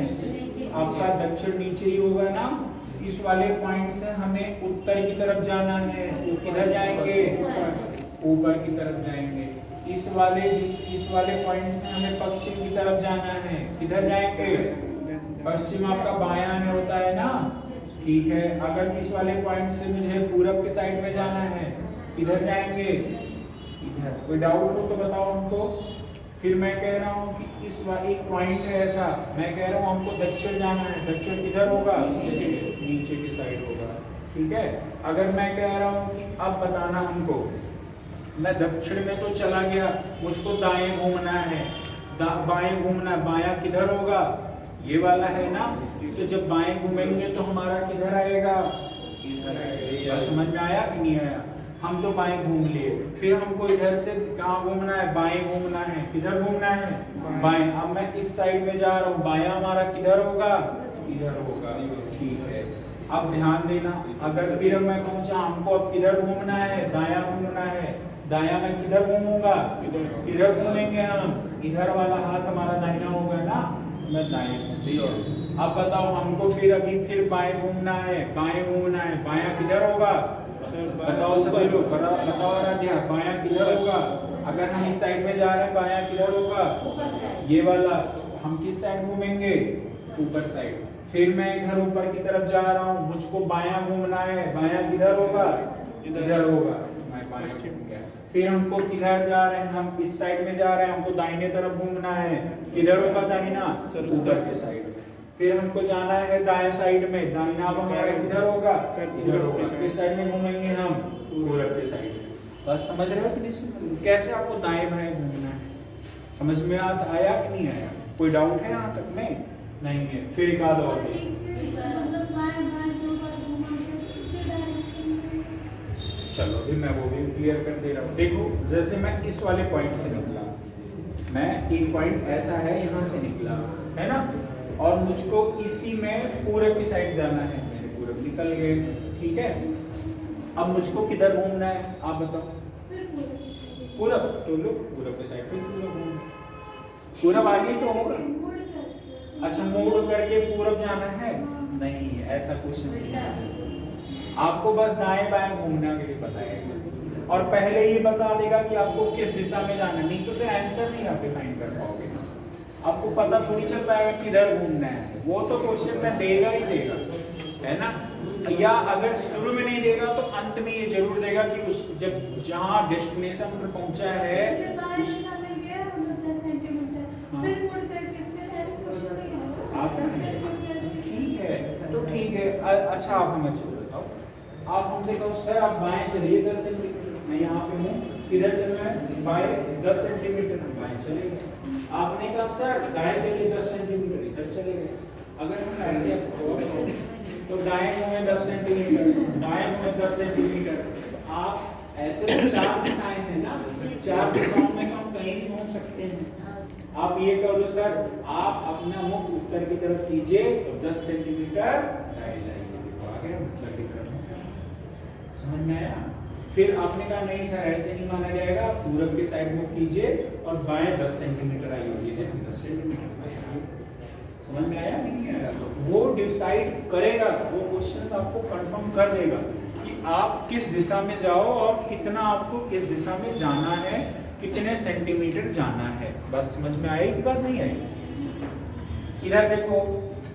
आपका दक्षिण नीचे ही होगा ना। इस वाले पॉइंट से हमें उत्तर की तरफ जाना है, तो किधर जाएंगे? ऊपर की तरफ जाएंगे। इस वाले पॉइंट से हमें पश्चिम की तरफ जाना है, किधर जाएंगे? पश्चिम आपका बायां में होता है ना, ठीक है। अगर इस वाले पॉइंट से मुझे पूरब के साइड में जाना है, किधर जाएंगे? इधर। कोई डाउट हो तो बताओ हमको। फिर मैं कह रहा हूँ कि एक पॉइंट है ऐसा, मैं कह रहा हूँ हमको दक्षिण जाना है, दक्षिण किधर होगा? नीचे की साइड होगा, ठीक है। अगर मैं कह रहा हूँ कि अब बताना हमको, मैं दक्षिण में तो चला गया, मुझको दाएं घूमना है, बाएं घूमना, बायां किधर होगा? ये वाला है ना, तो जब बाएं घूमेंगे तो हमारा किधर आएगा? इधर आएगा। समझ में आया कि नहीं आया? हम तो बाएं घूम लिए, फिर हमको इधर से कहाँ घूमना है? बाएं घूमना है। किधर घूमना है? बाएं। अब मैं इस साइड में जा रहा हूँ, बायां हमारा किधर होगा? इधर होगा, ठीक है। अब ध्यान देना, अगर फिर मैं पहुंचा, हमको अब किधर घूमना है? दायां घूमना है। दायां मैं किधर घूमूंगा? इधर घूमेंगे हम, इधर वाला हाथ हमारा दाहिना होगा ना, मैं दाएं। अब बताओ हमको फिर बाएं घूमना है, बाएं घूमना है, बायां किधर होगा? बताओ सभी लोग, बताओ आराध्या, बायां किधर होगा? अगर हम इस साइड में जा रहे हैं, बायां किधर होगा? ये वाला। हम किस साइड घूमेंगे? ऊपर साइड। फिर मैं इधर ऊपर की तरफ जा रहा हूँ, मुझको बायां घूमना है, बायां किधर होगा? इधर होगा, मैं बायां घूम गया। फिर हमको किधर जा रहे हैं? हम इस साइड में जा रहे हैं, हमको दाहिने तरफ घूमना है, किधर होगा दाहिना? ऊपर के साइड में। फिर हमको जाना है दाएं साइड में, दाहिना अब हमारा किधर होगा? इधर होगा। किस साइड में घूमेंगे हम? पूरब के साइड में। बस समझ रहे हो कि नहीं? कैसे आपको दाएं बाएं घूमना है, समझ में आया कि नहीं आया? कोई डाउट है यहाँ तक में? नहीं है। फिर एक आध और, चलो अभी मैं वो भी क्लियर कर दे रहा हूँ। देखो जैसे मैं इस वाले पॉइंट से निकला, मैं एक पॉइंट ऐसा है यहाँ से निकला है ना, और मुझको इसी में पूरब की साइड जाना है, मैंने पूरब निकल गए, ठीक है। अब मुझको किधर घूमना है आप बताओ? पूरब। तो लो पूरब की साइड, फिर पूरब घूमना, पूरब आगे तो होगा। अच्छा मोड़ करके पूरब जाना है? नहीं, ऐसा कुछ नहीं है। आपको बस दाएं बाएं घूमने के लिए बताएगा, और पहले ये बता देगा कि आपको किस दिशा में जाना है, नहीं तो फिर आंसर नहीं आप डिफाइन कर पाओगे। आपको पता थोड़ी चल पाएगा किधर घूमना है, वो तो क्वेश्चन में देगा ही देगा, है ना। या अगर शुरू में नहीं देगा तो अंत में ये जरूर देगा कि उस जब जहाँ डेस्टिनेशन पर पहुंचा है ठीक है, तो ठीक है। अच्छा आप हमें बताओ, आप हमसे कहो सर आप बाएं चलिए 10 सेंटीमीटर, मैं यहाँ पे हूँ, किधर चलना है? बाएं 10 सेंटीमीटर, बाएं चले गए। आपने कहा सर दाएं चलिए 10 सेंटीमीटर, इधर चले गए। अगर हम ऐसे तो दाएं घूमे 10 सेंटीमीटर, बाएं घूमे 10 सेंटीमीटर। आप ऐसे तो 4 दिशाएं हैं ना, 4 दिशाओं में तो हम कहीं भी घूम सकते हैं। आप ये कह दो सर आप अपना मुख उत्तर की तरफ कीजिए तो 10 सेंटीमीटर दाएं जाइए, तो आ गया उत्तर की तरफ। समझ में आया? फिर आपने कहा नहीं सर ऐसे नहीं माना जाएगा, पूरब के साइड मुख कीजिए और बाएं 10 सेंटीमीटर आइए, 10 सेंटीमीटर। समझ में आया नहीं आया? तो वो डिसाइड करेगा, वो क्वेश्चन आपको कंफर्म कर देगा कि आप किस दिशा में जाओ और कितना आपको किस दिशा में जाना है, कितने सेंटीमीटर जाना है। बस समझ में आई कि बात नहीं आई? इधर देखो,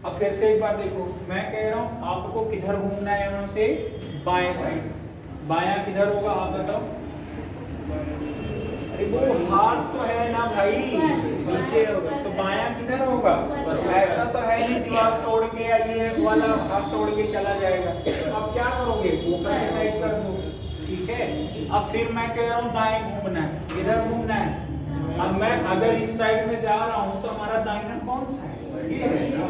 अब फिर से एक बार देखो, मैं कह रहा हूँ आपको किधर घूमना है, यहाँ से बाएं साइड। बायां किधर होगा आप बताओ? अरे वो हाथ तो है ना भाई, नीचे होगा, तो बायां किधर होगा? ऐसा तो है नहीं दीवार तोड़ के या ये वाला हाथ तोड़ के चला जाएगा। अब क्या करोगे? ऊपर की साइड कर दो, ठीक है। अब फिर मैं कह रहा हूँ दाएं घूमना है, किधर घूमना है? अब मैं अगर इस साइड में जा रहा हूँ तो हमारा दाहिना कौन सा है? ये है ना,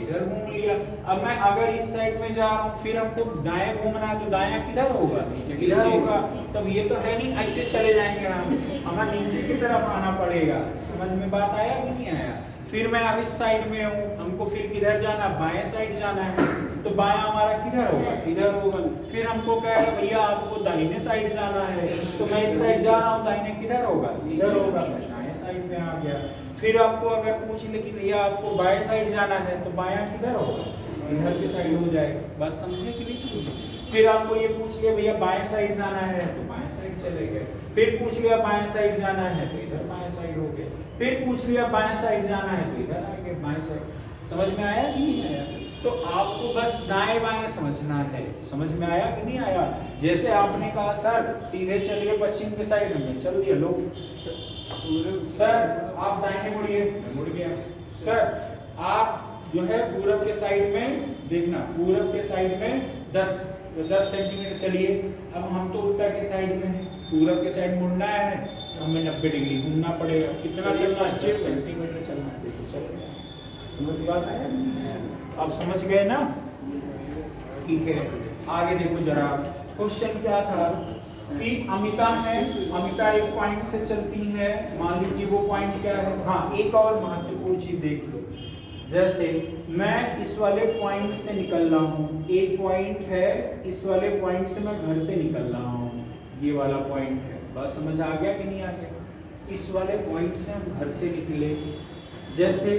इधर घूम लिया। अब मैं अगर इस साइड में जा रहा हूँ, फिर हमको दाएं घूमना है, तो दायां किधर होगा? इधर होगा। तब ये तो है नहीं ऐसे चले जाएंगे हम, हमें नीचे की तरफ आना पड़ेगा। समझ में बात आया कि नहीं आया? फिर मैं अब इस साइड में हूँ, हमको फिर किधर जाना? बाएं साइड जाना है, तो बायां हमारा किधर होगा? इधर होगा। फिर हमको कह रहा है भैया आपको दाहिने साइड जाना है, तो मैं इस साइड जा रहा हूँ, दाहिने किधर होगा? इधर होगा। मैं दाएं साइड में आ गया। फिर आपको अगर पूछ ले कि भैया आपको बाएं साइड जाना है, तो बायां किधर होगा? इधर की साइड हो जाएगा। बस समझे कि नहीं समझे? फिर आपको ये पूछ लिया भैया बाएं साइड जाना है, तो बाएं साइड चले गए। फिर पूछ लिया बाएं साइड जाना है, तो इधर बाएं साइड हो गए। फिर पूछ लिया बाएं साइड जाना है, तो इधर आ गए बाएं साइड। समझ में आया कि नहीं आया? तो आपको बस दाएं बाएं समझना है। समझ में आया कि नहीं आया? जैसे आपने कहा सर सीधे चलिए पश्चिम के साइड में, चल दिया लोग। सर आप दाहिने मुड़िए, मुड़ गया। सर आप जो है पूरब के साइड में देखना, पूरब के साइड में 10 सेंटीमीटर चलिए। अब हम तो उत्तर के साइड में हैं, पूरब के साइड मुड़ना है, हमें 90 डिग्री घूमना पड़ेगा। कितना चलना है? 10 सेंटीमीटर चलना है। देखो चल गया। समझ में बात आया? अब समझ गए ना? ठीक है, आगे देखो जरा। क्वेश्चन क्या था कि अमिता है, अमिता एक पॉइंट से चलती है, मान लीजिए वो पॉइंट क्या है। हाँ, एक और महत्वपूर्ण चीज देख लो। जैसे मैं इस वाले पॉइंट से निकल रहा हूँ, एक पॉइंट है, इस वाले पॉइंट से मैं घर से निकल रहा हूँ, ये वाला पॉइंट है। बस समझ आ गया कि नहीं आ गया? इस वाले पॉइंट से हम घर से निकले। जैसे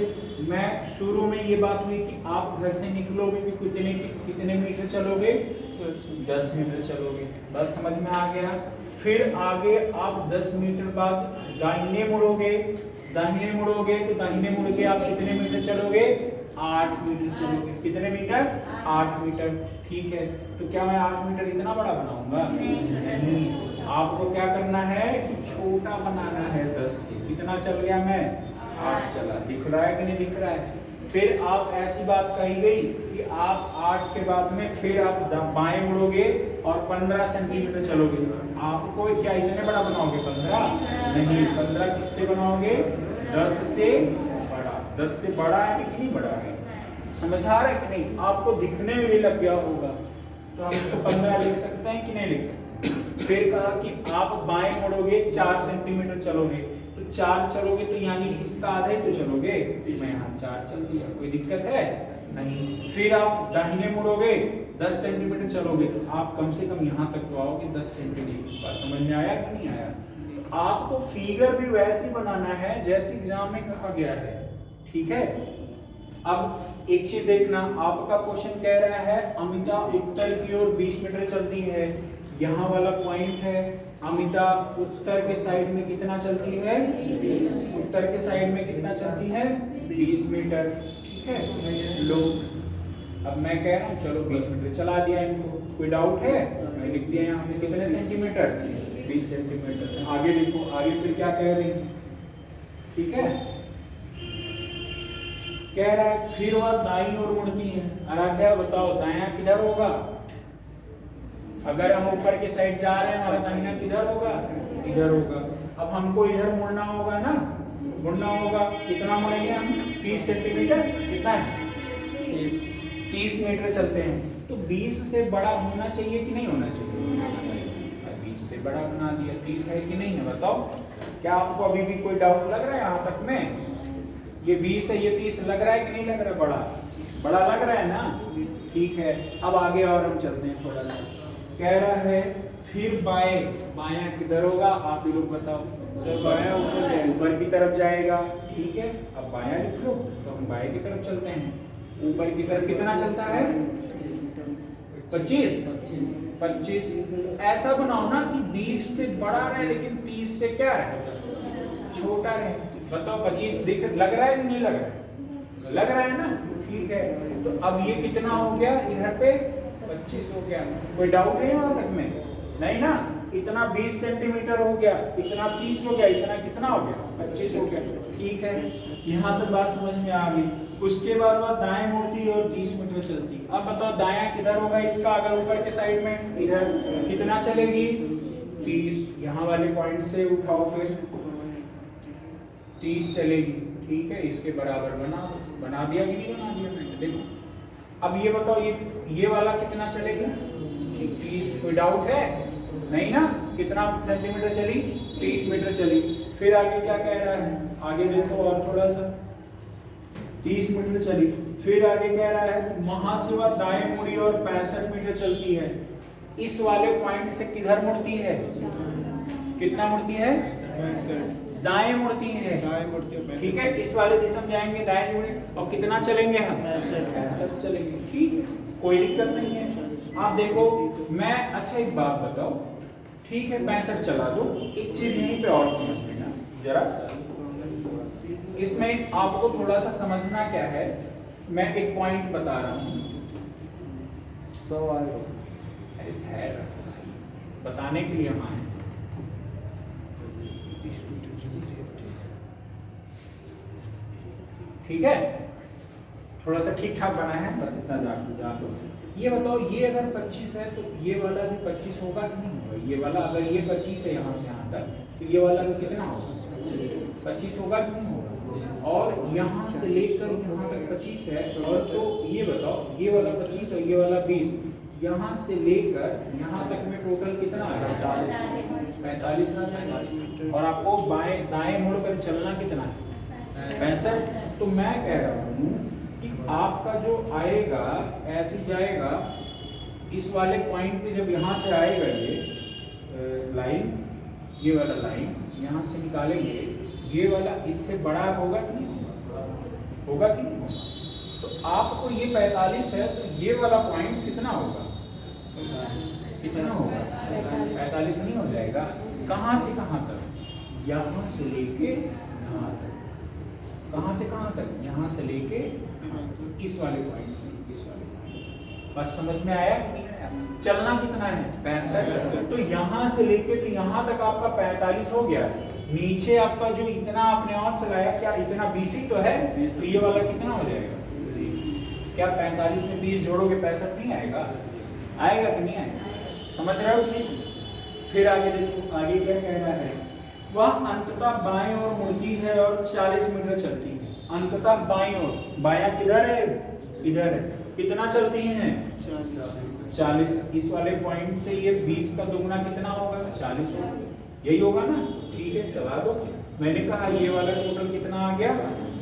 मैं शुरू में ये बात हुई कि आप घर से निकलोगे कि कितने मीटर चलोगे? 10 मीटर चलोगे। बस समझ में आ गया? फिर आगे आप 10 मीटर बाद दाहिने मुड़ोगे, दाहिने मुड़ोगे तो दाहिने मुड़ के आप कितने मीटर चलोगे? 8 मीटर चलोगे। कितने मीटर? 8 मीटर। ठीक है, तो क्या मैं 8 मीटर इतना बड़ा बनाऊंगा? नहीं। आपको क्या करना है कि छोटा बनाना है। 10 से कितना चल गया मैं? 8 चला। दिख रहा है कि नहीं दिख रहा है? फिर आप ऐसी बात कही गई कि आप 8 के बाद में फिर आप बाएं मुड़ोगे और 15 सेंटीमीटर चलोगे। आपको क्या इतने बड़ा बनाओगे? 15 नहीं, 15 किससे बनाओगे? 10 से बड़ा। 10 से बड़ा है कि नहीं बड़ा है? समझ आ रहा है कि नहीं? आपको दिखने में भी लग गया होगा, तो हम इसको 15 लिख सकते हैं कि नहीं लिख सकते? फिर कहा कि आप बाएं मुड़ोगे 4 सेंटीमीटर चलोगे, तो 4 चलोगे तो यानी इसका आधा ही तो चलोगे। मैं यहाँ 4 चल दिया, कोई दिक्कत है? नहीं। फिर आप दाहिने मुड़ोगे 10 सेंटीमीटर चलोगे, तो आप कम से कम यहाँ तक तो आओगे 10 सेंटीमीटर। बात समझ में आया कि नहीं आया? आपको फिगर भी वैसे बनाना है जैसे एग्जाम में कहा गया है। ठीक है, अब एक चीज देखना, आपका क्वेश्चन कह रहा है अमिता उत्तर की ओर 20 मीटर चलती है। यहाँ वाला पॉइंट है, अमिता उत्तर के साइड में कितना चलती है? उत्तर के साइड में कितना चलती है? 20 मीटर। ठीक है, लो अब मैं कह रहा हूँ चलो 20 मीटर चला दिया इनको। कोई डाउट है? मैं लिख दिया यहाँ पे कितने सेंटीमीटर? 20 सेंटीमीटर। आगे देखो, आगे फिर क्या कह रही है? ठीक है, कह रहा है फिर वह दाईं ओर मुड़ती है। आराध्या बताओ दायां किधर होगा? अगर हम ऊपर के साइड जा रहे हैं, हमारा दाहिना किधर होगा? इधर होगा। अब हमको इधर मुड़ना होगा ना, मुड़ना होगा। कितना मुड़ेंगे हम? 30 सेंटीमीटर। कितना है? 30 मीटर चलते हैं, तो 20 से बड़ा होना चाहिए कि नहीं होना चाहिए? 20 से बड़ा बना दिया। 30 है कि नहीं है बताओ? क्या आपको अभी भी कोई डाउट लग रहा है यहाँ तक में? ये 20 है, ये 30 लग रहा है कि नहीं लग रहा है? बड़ा बड़ा लग रहा है ना? ठीक है, अब आगे और हम चलते हैं थोड़ा सा। कह रहा है फिर बाएं, बायां किधर होगा? आप ही लोग बताओ। बायां ऊपर की तरफ जाएगा। ठीक है, अब बायां लिख लो, तो हम बाएं की तरफ चलते हैं। ऊपर की तरफ कितना चलता है? 25। ऐसा बनाओ ना कि 20 से बड़ा रहे लेकिन 30 से क्या रहे? छोटा रहे। बताओ 25 दिख लग रहा है कि नहीं लग रहा है? लग रहा है ना? ठीक है, तो अब ये कितना हो गया? इधर पे 25 हो गया। कोई डाउट है यहाँ तक में? नहीं ना? इतना 20 सेंटीमीटर हो गया, इतना 30 हो गया, इतना कितना हो गया? 25 हो गया। ठीक है, यहाँ तक बात समझ में आ गई। उसके बाद वह दाएं मुड़ती और 30 मीटर चलती। अब बताओ दायां किधर होगा इसका? अगर ऊपर के साइड में, इधर। कितना चलेगी? 30। यहाँ वाले पॉइंट से उठाओ फिर 30 चलेगी। ठीक है, इसके बराबर बना दिया कि नहीं बना दिया मैंने? देखो अब ये बताओ, ये वाला कितना चलेगा? 30। कोई डाउट है? नहीं ना? कितना सेंटीमीटर चली? 30 मीटर चली। फिर आगे क्या कह रहा है? आगे देखो और थोड़ा सा, 30 मीटर चली। फिर आगे कह रहा है वहां से वह दाएं मुड़ी और 65 मीटर चलती है। इस वाले पॉइंट से किधर मुड़ती है? कितना मुड़ती है? दाएं मुड़ती है। ठीक है, इस वाले दिशा में जाएंगे, दाएं मुड़े, और कितना चलेंगे हम? 65 चलेंगे। ठीक है, कोई दिक्कत नहीं है। आप देखो मैं, अच्छा एक बात बताओ, ठीक है 65 चला दो। एक चीज यहीं पे और समझ लेना जरा, इसमें आपको थोड़ा सा समझना क्या है, मैं एक पॉइंट बता रहा हूं। बताने के लिए हम आए। ठीक है, थोड़ा सा ठीक ठाक बना है, बस इतना जान लो। ये बताओ, ये अगर 25 है तो ये वाला भी 25 होगा कि नहीं होगा? ये वाला अगर ये 25 है यहाँ से यहाँ तक, तो ये वाला भी कितना होगा? 25 होगा कि नहीं होगा? और यहाँ से लेकर यहाँ तक 25 है, और तो ये बताओ, ये वाला 25 और ये वाला 20, यहाँ से लेकर यहाँ तक में टोटल कितना आ गया? 45 आ जाएगा। और आपको बाएं दाएं मुड़ कर चलना कितना है? 65। तो मैं कह रहा हूँ कि आपका जो आएगा ऐसे जाएगा, इस वाले पॉइंट पे जब यहाँ से आएगा ये लाइन, ये वाला लाइन यहाँ से निकालेंगे, ये वाला इससे बड़ा होगा कि नहीं होगा? होगा कि नहीं होगा? तो आपको ये 45 है, तो ये वाला पॉइंट कितना होगा? कितना होगा? 45 नहीं हो जाएगा। कहाँ से कहाँ तक? यहाँ से लेके यहाँ तक। कहाँ से कहाँ तक? यहाँ से लेके इस वाले पॉइंट से इस वाले पॉइंट। बस समझ में आया कि नहीं आया? चलना कितना है? 65। तो यहाँ से लेके तो यहाँ तक आपका 45 हो गया। नीचे आपका जो इतना आपने और चलाया, क्या इतना 20 ही तो है? तो ये वाला कितना हो जाएगा? क्या 45 में 20 जोड़ोगे 65 नहीं आएगा? आएगा कि नहीं आएगा? समझ रहे हो कि नहीं? फिर आगे देखो, आगे क्या कह रहा है? वह अंततः बाएं ओर मुड़ती है और 40 मीटर चलती है। अंततः बाएं ओर, बायां किधर है? इधर है। कितना चलती हैं? 40। इस वाले पॉइंट से ये 20 का दुगना कितना होगा? 40 होगा। यही होगा ना? ठीक है, चला दो। मैंने कहा ये वाला टोटल कितना आ गया?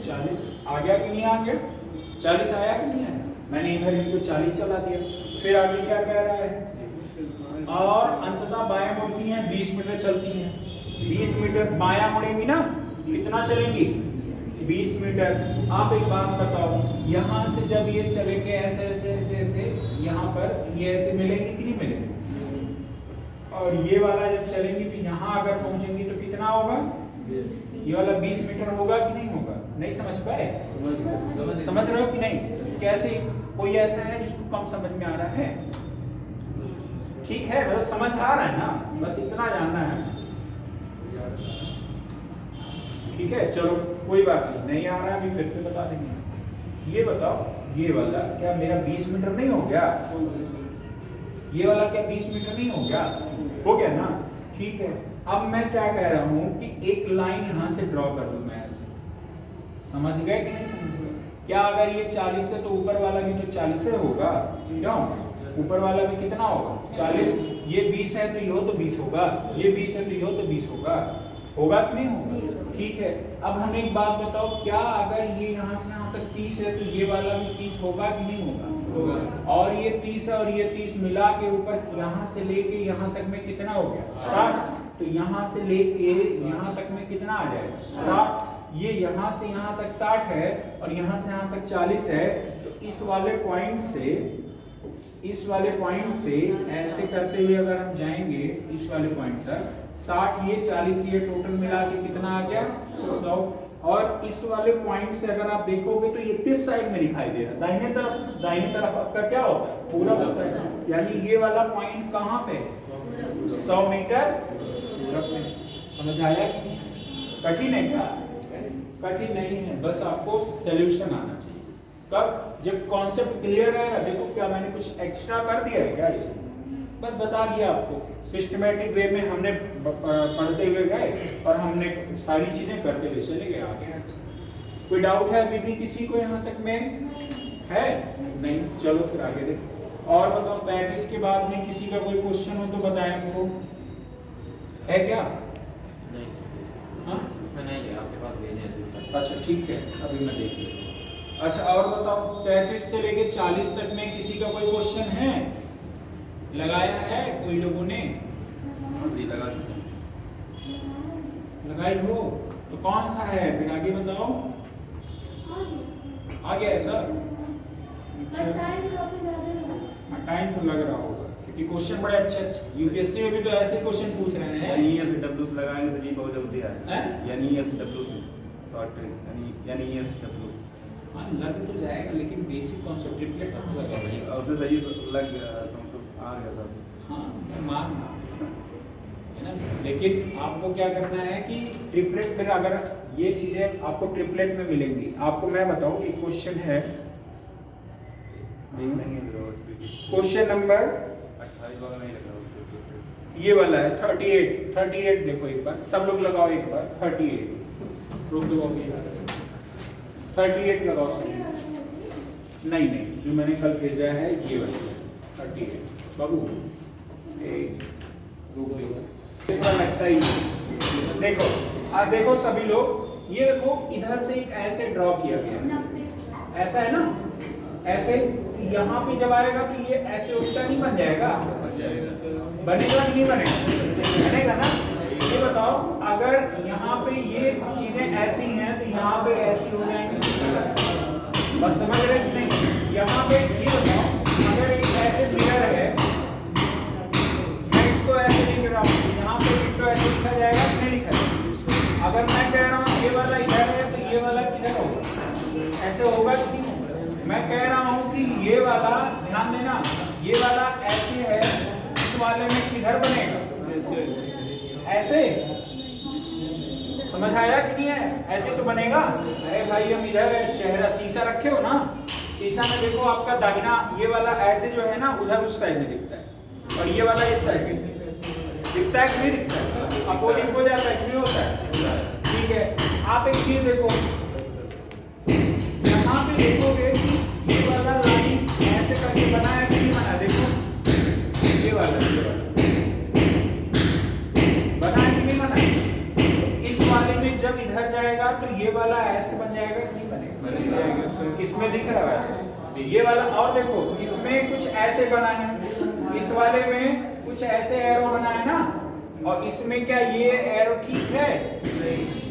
40। आ गया कि नहीं आ गया? 40 आया कि नहीं आया? मैंने इधर इनको 40 चला दिया। फिर आगे क्या कह रहा है? और अंततः बाएं मुड़ती हैं, 20 मीटर चलती हैं। 20 मीटर बायां मुड़ेंगी ना, कितना चलेंगी? 20 मीटर। आप एक बात बताओ, यहाँ से जब ये चलेंगे ऐसे ऐसे ऐसे ऐसे, यहाँ पर ये ऐसे मिलेंगे कि नहीं मिलेंगे? और ये वाला जब चलेंगे तो यहाँ अगर पहुंचेंगे तो कितना होगा? ये वाला 20 मीटर होगा कि नहीं होगा? नहीं समझ पाए? समझ रहे हो कि नहीं? कैसे? कोई ऐसा है जिसको कम समझ में आ रहा है? ठीक है, बस समझ आ रहा है ना? बस इतना जानना है। ठीक है, चलो कोई बात नहीं आ रहा है, अभी फिर से बता देंगे। ये बताओ, ये वाला क्या मेरा 20 मीटर नहीं हो गया? ये वाला क्या 20 मीटर नहीं हो गया? हो गया ना? ठीक है, अब मैं क्या कह रहा हूं कि एक लाइन यहां से ड्रॉ कर दूं मैं ऐसे। समझ गए कि नहीं समझ गए? क्या अगर ये 40 है तो ऊपर वाला भी तो 40 से होगा? क्यों? ऊपर वाला भी कितना होगा? 40। ये 20 है तो यो तो 20 होगा, ये 20 है तो यो तो 20 होगा। होगा कि नहीं होगा? ठीक है, अब हम एक बात बताओ, क्या अगर ये यहाँ से यहाँ तक 30 है तो ये वाला भी 30 होगा कि नहीं होगा? होगा। और ये 30 और ये 30 मिला के ऊपर यहाँ से लेके यहाँ तक में कितना हो गया? 60। तो यहाँ से लेके यहाँ तक में कितना आ जाएगा? 60। ये यहाँ से यहाँ तक 60 है और यहाँ से यहाँ तक 40 है। तो इस वाले पॉइंट से ऐसे करते हुए अगर हम जाएंगे इस वाले पॉइंट तक, 60 ये 40 ये टोटल मिला के कितना आ गया? 100। और इस वाले पॉइंट से अगर आप देखोगे तो ये किस साइड में दिखाई दे रहा है? दाहिने तरफ आपका क्या होता है? पूरा होता है। यानी ये वाला पॉइंट कहाँ पे? 100 मीटर पूरब में। समझ आया? कठिन है क्या? कठिन नहीं है, बस आपको सॉल्यूशन आना चाहिए। कब? जब कॉन्सेप्ट क्लियर है। देखो क्या मैंने कुछ एक्स्ट्रा कर दिया है क्या इसमें? बस बता दिया आपको। सिस्टमैटिक वे में हमने पढ़ते हुए गए और हमने सारी चीजें करते हुए चले गए आगे। कोई डाउट है अभी भी किसी को यहाँ तक में है? नहीं, चलो फिर आगे देखो। और बताओ 35 के बाद में किसी का कोई क्वेश्चन हो तो बताएं हमको, है क्या? नहीं हाँ उसमें नहीं है, आपके पास भेजे हैं दूसरा। अच्छा ठीक है, अभी मैं देख लेता। अच्छा और बताओ 33 से लेके 40 तक में किसी का कोई क्वेश्चन है? लगाया है कोई लोगों ने? लगा चुके हैं। लगाई हो तो कौन सा है फिर आगे बताओ। आ गया है सर? टाइम तो लग रहा होगा क्योंकि क्वेश्चन बड़े अच्छे यूपीएससी में भी तो ऐसे क्वेश्चन पूछ रहे हैं। NESW से लगाएंगे सर, ये बहुत जल्दी हैं? है। NESW से शॉर्ट ट्रिक NESW। हाँ लग तो जाएगा लेकिन बेसिक कॉन्सेप्ट ट्रिपलेट कहाँ लगा भाई? उससे सही लग गया, मतलब आ गया सर। हाँ मैं मान रहा हूँ, है ना, लेकिन आपको क्या करना है कि ट्रिपलेट फिर अगर ये चीजें आपको ट्रिपलेट में मिलेंगी। आपको मैं बताऊँ एक क्वेश्चन है, देख लेंगे क्वेश्चन नंबर 28 वाला नहीं लग रहा उससे। ये वाला है 38 देखो एक बार, सब लोग लगाओ एक बार 38 रोक दो अभी 38 लगाओ सही। नहीं जो मैंने कल भेजा है ये वाला 38 बाबू रोक दो, थोड़ा लगता ही है। देखो देखो सभी लोग ये देखो इधर से एक ऐसे ड्रॉ किया गया, ऐसा है ना, ऐसे यहाँ पे जब आएगा तो ये ऐसे उल्टा नहीं बन जाएगा? बनेगा कि नहीं बनेगा? बनेगा ना। ये बताओ अगर यहाँ पे ये चीजें ऐसी हैं तो यहाँ पे ऐसी हो जाएंगी, बस समझ रहे कि नहीं? यहाँ पे ये बताओ अगर एक ऐसे मिरर है, मैं इसको ऐसे नहीं कर रहा हूँ, यहाँ पे तो ऐसे लिखा जाएगा कि नहीं लिखा जाएगा? अगर मैं कह रहा हूँ ये वाला इधर है तो ये वाला किधर होगा? ऐसे होगा कि नहीं? मैं कह रहा हूं कि ये वाला ध्यान देना, ये वाला ऐसे है, इस वाले में किधर बनेगा? ऐसे। समझ आया कि नहीं है? ऐसे तो बनेगा। अरे भाई हम इधर चेहरा शीशा रखे हो ना, शीशा में देखो आपका दाहिना ये वाला ऐसे जो है ना उधर उस साइड में दिखता है और ये वाला इस साइड में दिखता है कि नहीं दिखता है? अपोजिट हो जाता है कि नहीं होता है? ठीक है, आप एक चीज देखो, यहाँ पे देखोगे ये वाला लाइन ऐसे करके बना है कि नहीं बना? देखो ये वाला बना है कि नहीं बना? इस वाले में जब इधर जाएगा तो ये वाला ऐसे बन जाएगा कि नहीं बनेगा? किसमें दिख रहा है वैसे? ये वाला। और देखो इसमें कुछ ऐसे बना है, इस वाले में कुछ ऐसे एरो बना है ना, और इसमें क्या ये एरो ठीक है?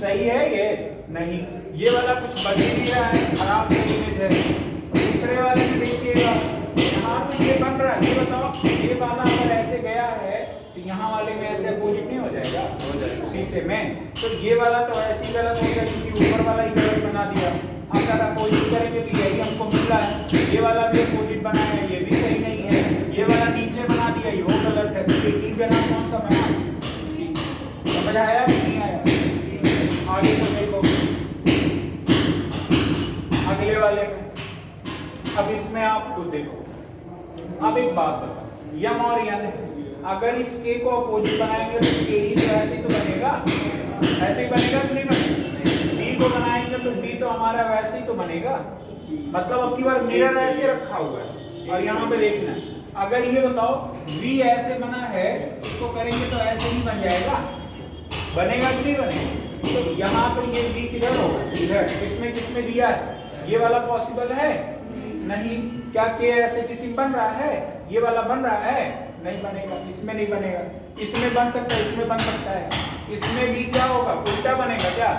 सही है ये? नहीं। ये वाला कुछ बन ही रहा है, खराब से इमेज है। दूसरे वाले में देखिएगा यहाँ पे ये बन रहा है, ये बताओ ये वाला अगर ऐसे गया है तो यहाँ वाले में ऐसे अपोजिट नहीं हो जाएगा? हो जाएगा शीशे में। तो ये वाला तो ऐसे ही गलत हो गया क्योंकि ऊपर वाला ही गलत बना दिया। अगर अपोजिट करेंगे तो यही हमको मिल रहा है, ये वाला भी अपोजिट बना है, ये भी सही नहीं है। ये वाला नीचे बना दिया, ये वो गलत है। तो ये ठीक बना कौन सा बना? समझ आया कि नहीं आया? आगे तो देखो अगले वाले में, अब इसमें आप खुद देखो। अब एक बात बताओ, यम और यन है, अगर इस के को अपोजिट बनाएंगे तो के ही तो ऐसे ही तो बनेगा, ऐसे ही बनेगा कि नहीं बनेगा? बी को बनाएंगे तो बी तो हमारा वैसे ही तो बनेगा। मतलब अब की बार मिरर ऐसे रखा हुआ है और यहाँ पे देखना, अगर ये बताओ बी ऐसे बना है, इसको करेंगे तो ऐसे ही बन जाएगा, बनेगा कि नहीं बनेगा? तो यहाँ पे ये बी किधर होगा? इधर। किसमें किसमें दिया है? ये वाला पॉसिबल है? नहीं। क्या के ऐसे किसी बन रहा है? ये वाला बन रहा है? नहीं बनेगा। इसमें नहीं बनेगा। इसमें बन सकता है, इसमें बन सकता है। इसमें भी क्या होगा? उल्टा बनेगा क्या?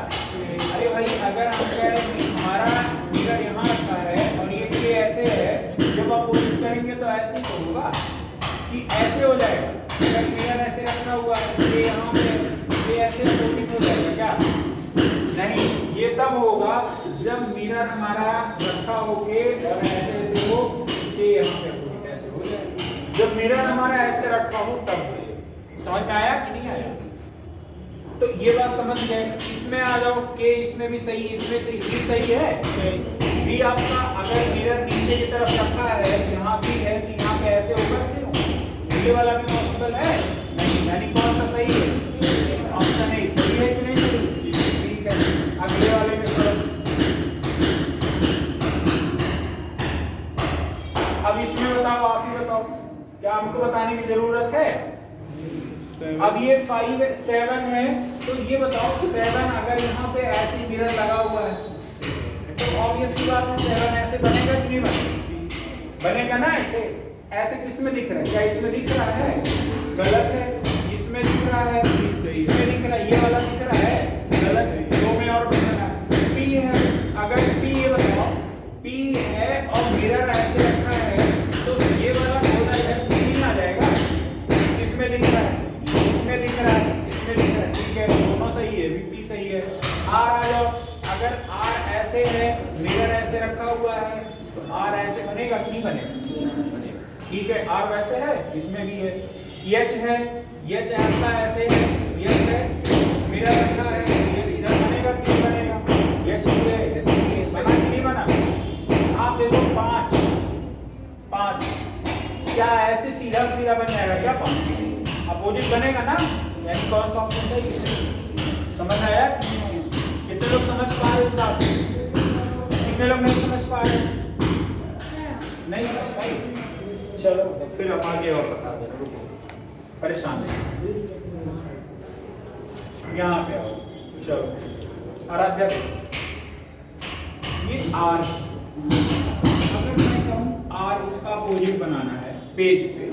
अरे भाई अगर हम कह रहे हैं हमारा मिरर यहाँ रखा है और ये के ऐसे है, जब आप कोशिश करेंगे तो ऐसे ही तो होगा कि ऐसे हो जाएगा। अगर मिरर ऐसे रखा हुआ है ये यहाँ पे ये ऐसे कोशिश हो जाएगा क्या? नहीं। ये तब होगा जब मिरर हमारा रखा होके और ऐसे ऐसे हो कि यहाँ पे ऐसे हो जाए। जब मिरर हमारा ऐसे रखा हो तब समझ में आया कि नहीं आया? तो ये बात समझ गए। इसमें आ जाओ के इसमें भी सही, इसमें सही, भी सही है। भी आपका अगर मिरर नीचे की तरफ रखा है, यहाँ भी है तो यहाँ पे ऐसे होगा कि नहीं? ये वाला भी पॉसिबल है? नहीं। यानी कौन सा सही है? ऑप्शन ए सही है कि नहीं सही? ठीक है। अगले वाले में आपको बताने की जरूरत है? अब ये 5 7 है, तो ये बताओ 7 अगर यहाँ पे ऐसे मिरर लगा हुआ है तो ऑब्वियस सी बात है 7 ऐसे बनेगा कि नहीं बनेगा? बनेगा ना ऐसे। ऐसे किसमें दिख रहा है? क्या इसमें दिख रहा है? गलत है। इसमें दिख रहा है, इसमें दिख रहा है, ये वाला दिख रहा है, गलत है। दो में और बचना P है। अगर P ये बताओ P है और मिरर ऐसे रखा है तो ये वाला होता है P आ जाएगा। इसमें दिख रहा है, इसमें दिख रहा है, इसमें दिख रहा है, ठीक है, दोनों सही है, P सही है। R आ जाओ, अगर R ऐसे है, मिरर ऐसे रखा हुआ है तो R ऐसे बनेगा कि नहीं बनेगा? ठीक है, R वैसे है, इसमें भी है। H है, H ऐसा ऐसे है, H है, मिरर रखा है, H इधर बनेगा कि नहीं बनेगा? H है, बना कि नहीं बना? आप देखो 5 5 क्या ऐसे सीधा सीधा बन जाएगा क्या? 5 अपोजिट बनेगा ना? यानी कौन सा ऑप्शन सही है? समझ आया? कितने लोग समझ पा रहे इस बात को? कितने लोग नहीं समझ पा रहे? नहीं समझ पाए? चलो तो फिर हम आगे और बता दे रहे, रुको, परेशान नहीं, यहाँ पे आओ। चलो आराध्या, ये R, अगर मैं कहूँ R इसका अपोजिट बनाना है पेज पे,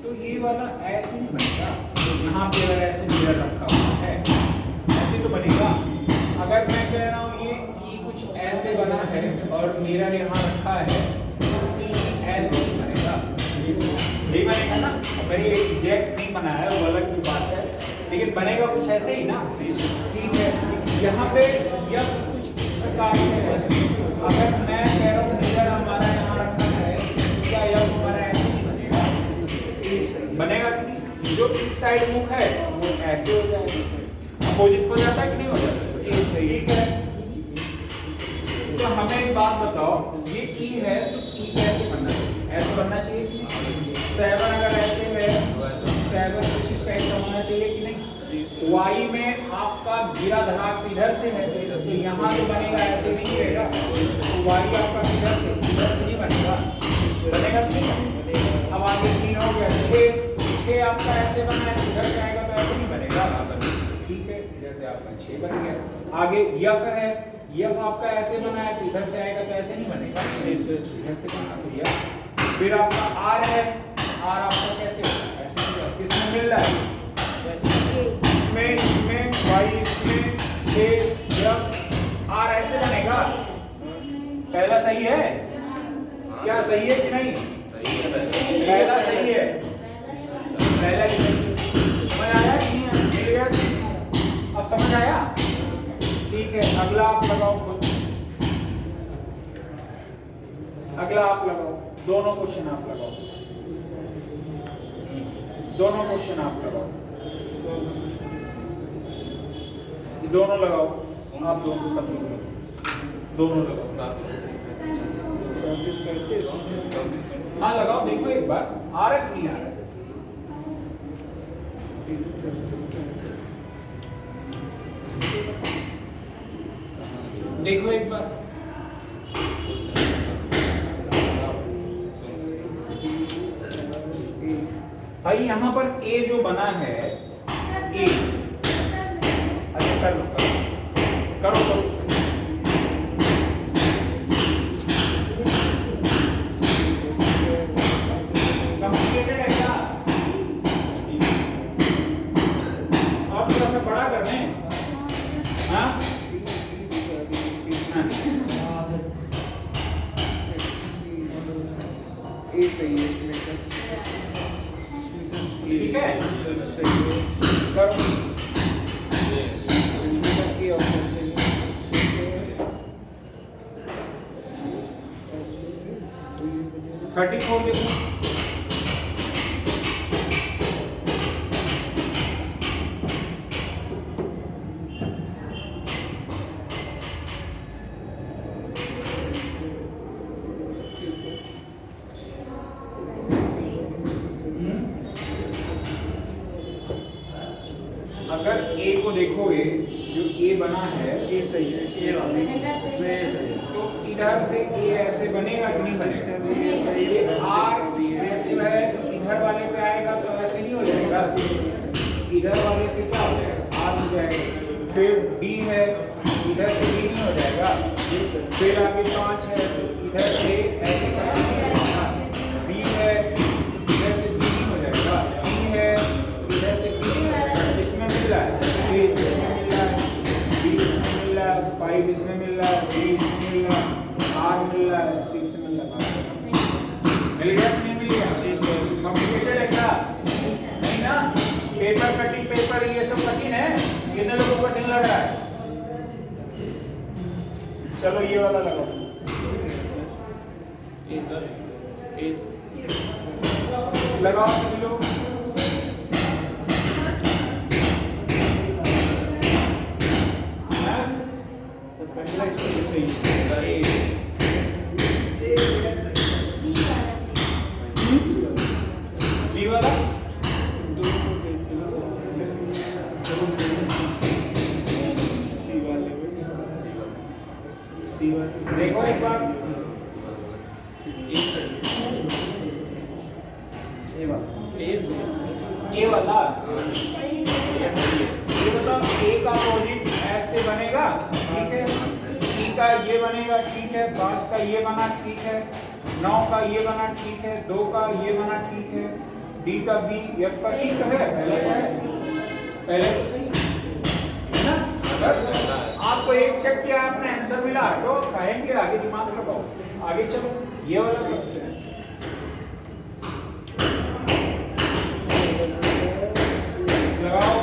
तो ये वाला ऐसे नहीं बनेगा। यहाँ पे अगर ऐसे मिरर रखा हुआ है ऐसे तो बनेगा। अगर मैं कह रहा हूँ ये कुछ ऐसे बना है और मिरर यहाँ रखा है तो ऐसे नहीं बनेगा, नहीं बनेगा ना। अगर ये एग्जैक्ट नहीं बना है वो अलग की बात है, लेकिन बनेगा कुछ ऐसे ही ना, ठीक है। यहाँ पे यह कुछ इस प्रकार से है। अगर मैं कह रहा हूँ मिरर हमारा यहाँ रखा है, क्या यह हमारा ऐसे नहीं बनेगा? बनेगा कि नहीं? जो इस साइड मुख है वो ऐसे हो जाएगा, अपोजिट हो जाता है कि नहीं हो जाता? ठीक है। तो हमें एक बात बताओ, ये E है तो E कैसे बनना चाहिए? ऐसे बनना चाहिए। 7 अगर ऐसे है, 7 कुछ इस टाइप का होना चाहिए कि नहीं? Y में आपका गिरा धराक इधर से है तो यहाँ जो बनेगा ऐसे नहीं रहेगा, तो Y आपका इधर से नहीं बनेगा, बनेगा कि नहीं? अब आगे 3 हो गया, 6 आपका ऐसे बना है, इधर से आएगा तो ऐसे नहीं बनेगा, ठीक है, इधर से आपका 6 बन गया। आगे F है, F आपका ऐसे बना है तो इधर से आएगा तो ऐसे नहीं बनेगा, इधर से बना तो F। फिर आपका R है, R आपका कैसे ऐसे किसमें मिल रहा है? इसमें Y इसमें 6 F R ऐसे बनेगा। पहला सही है क्या? सही है कि नहीं? पहला सही है, पहला ही सही है। समझ आया कि नहीं? मिल गया? अब समझ आया? ठीक है, अगला आप लगाओ खुद, अगला आप लगाओ, दोनों क्वेश्चन आप लगाओ, दोनों क्वेश्चन आप लगाओ, दोनों लगाओ, आप दोनों सब दोनों लगाओ। हाँ लगाओ, देखो एक बार आ रहा है कि नहीं आ रहा है? देखो एक बार, भाई यहाँ पर A जो बना है A, अच्छा कर लो करो करो, कॉम्प्लिकेटेड है क्या? और थोड़ा सा बड़ा कर दें, हाँ ठीक है, करो। 34 देखो, अगर A को देखोगे जो A बना है ये सही है, ये तो इधर से A ऐसे बनेगा कि नहीं बनेगा? ये R ऐसे है तो इधर वाले पे आएगा तो ऐसे नहीं हो जाएगा, इधर वाले से क्या हो जाएगा, आर हो जाएगा। फिर डी है, इधर से डी नहीं हो जाएगा। फिर आगे 5 है, इधर से ऐसे करके नहीं होगा। बी है, इधर से बी नहीं हो जाएगा। डी है, इधर से बी नहीं हो जाएगा। इसमें मिल रहा है, ए इसमें मिल रहा है, बी इसमें मिल रहा है, 5 इसमें मिल रहा है, डी इसमें मिल रहा है, आर मिल रहा है, 6 मिल रहा है। मिल गया कि नहीं मिल गया? कॉम्प्लिकेटेड है क्या? नहीं ना? पेपर कटिंग, पेपर ये सब कठिन है, कितने लोगों को कठिन लग रहा है? चलो ये वाला लगाओ। लगाओ सभी लोग। पहला इसमें सही है। बी वाला देखो एक बार, ए वाला ए का अपोजिट ऐसे बनेगा, ठीक है। ई का ये बनेगा, ठीक है। 5 का ये बना, ठीक है। 9 का ये बना, ठीक है। 2 का ये बना, ठीक है। डी का बी, एफ का ठीक है, पहले तो है, पहले तो सही है ना। बस आपको एक चेक किया, आपने आंसर मिला, तो कहेंगे आगे दिमाग लगाओ, आगे चलो। ये वाला क्वेश्चन लगाओ।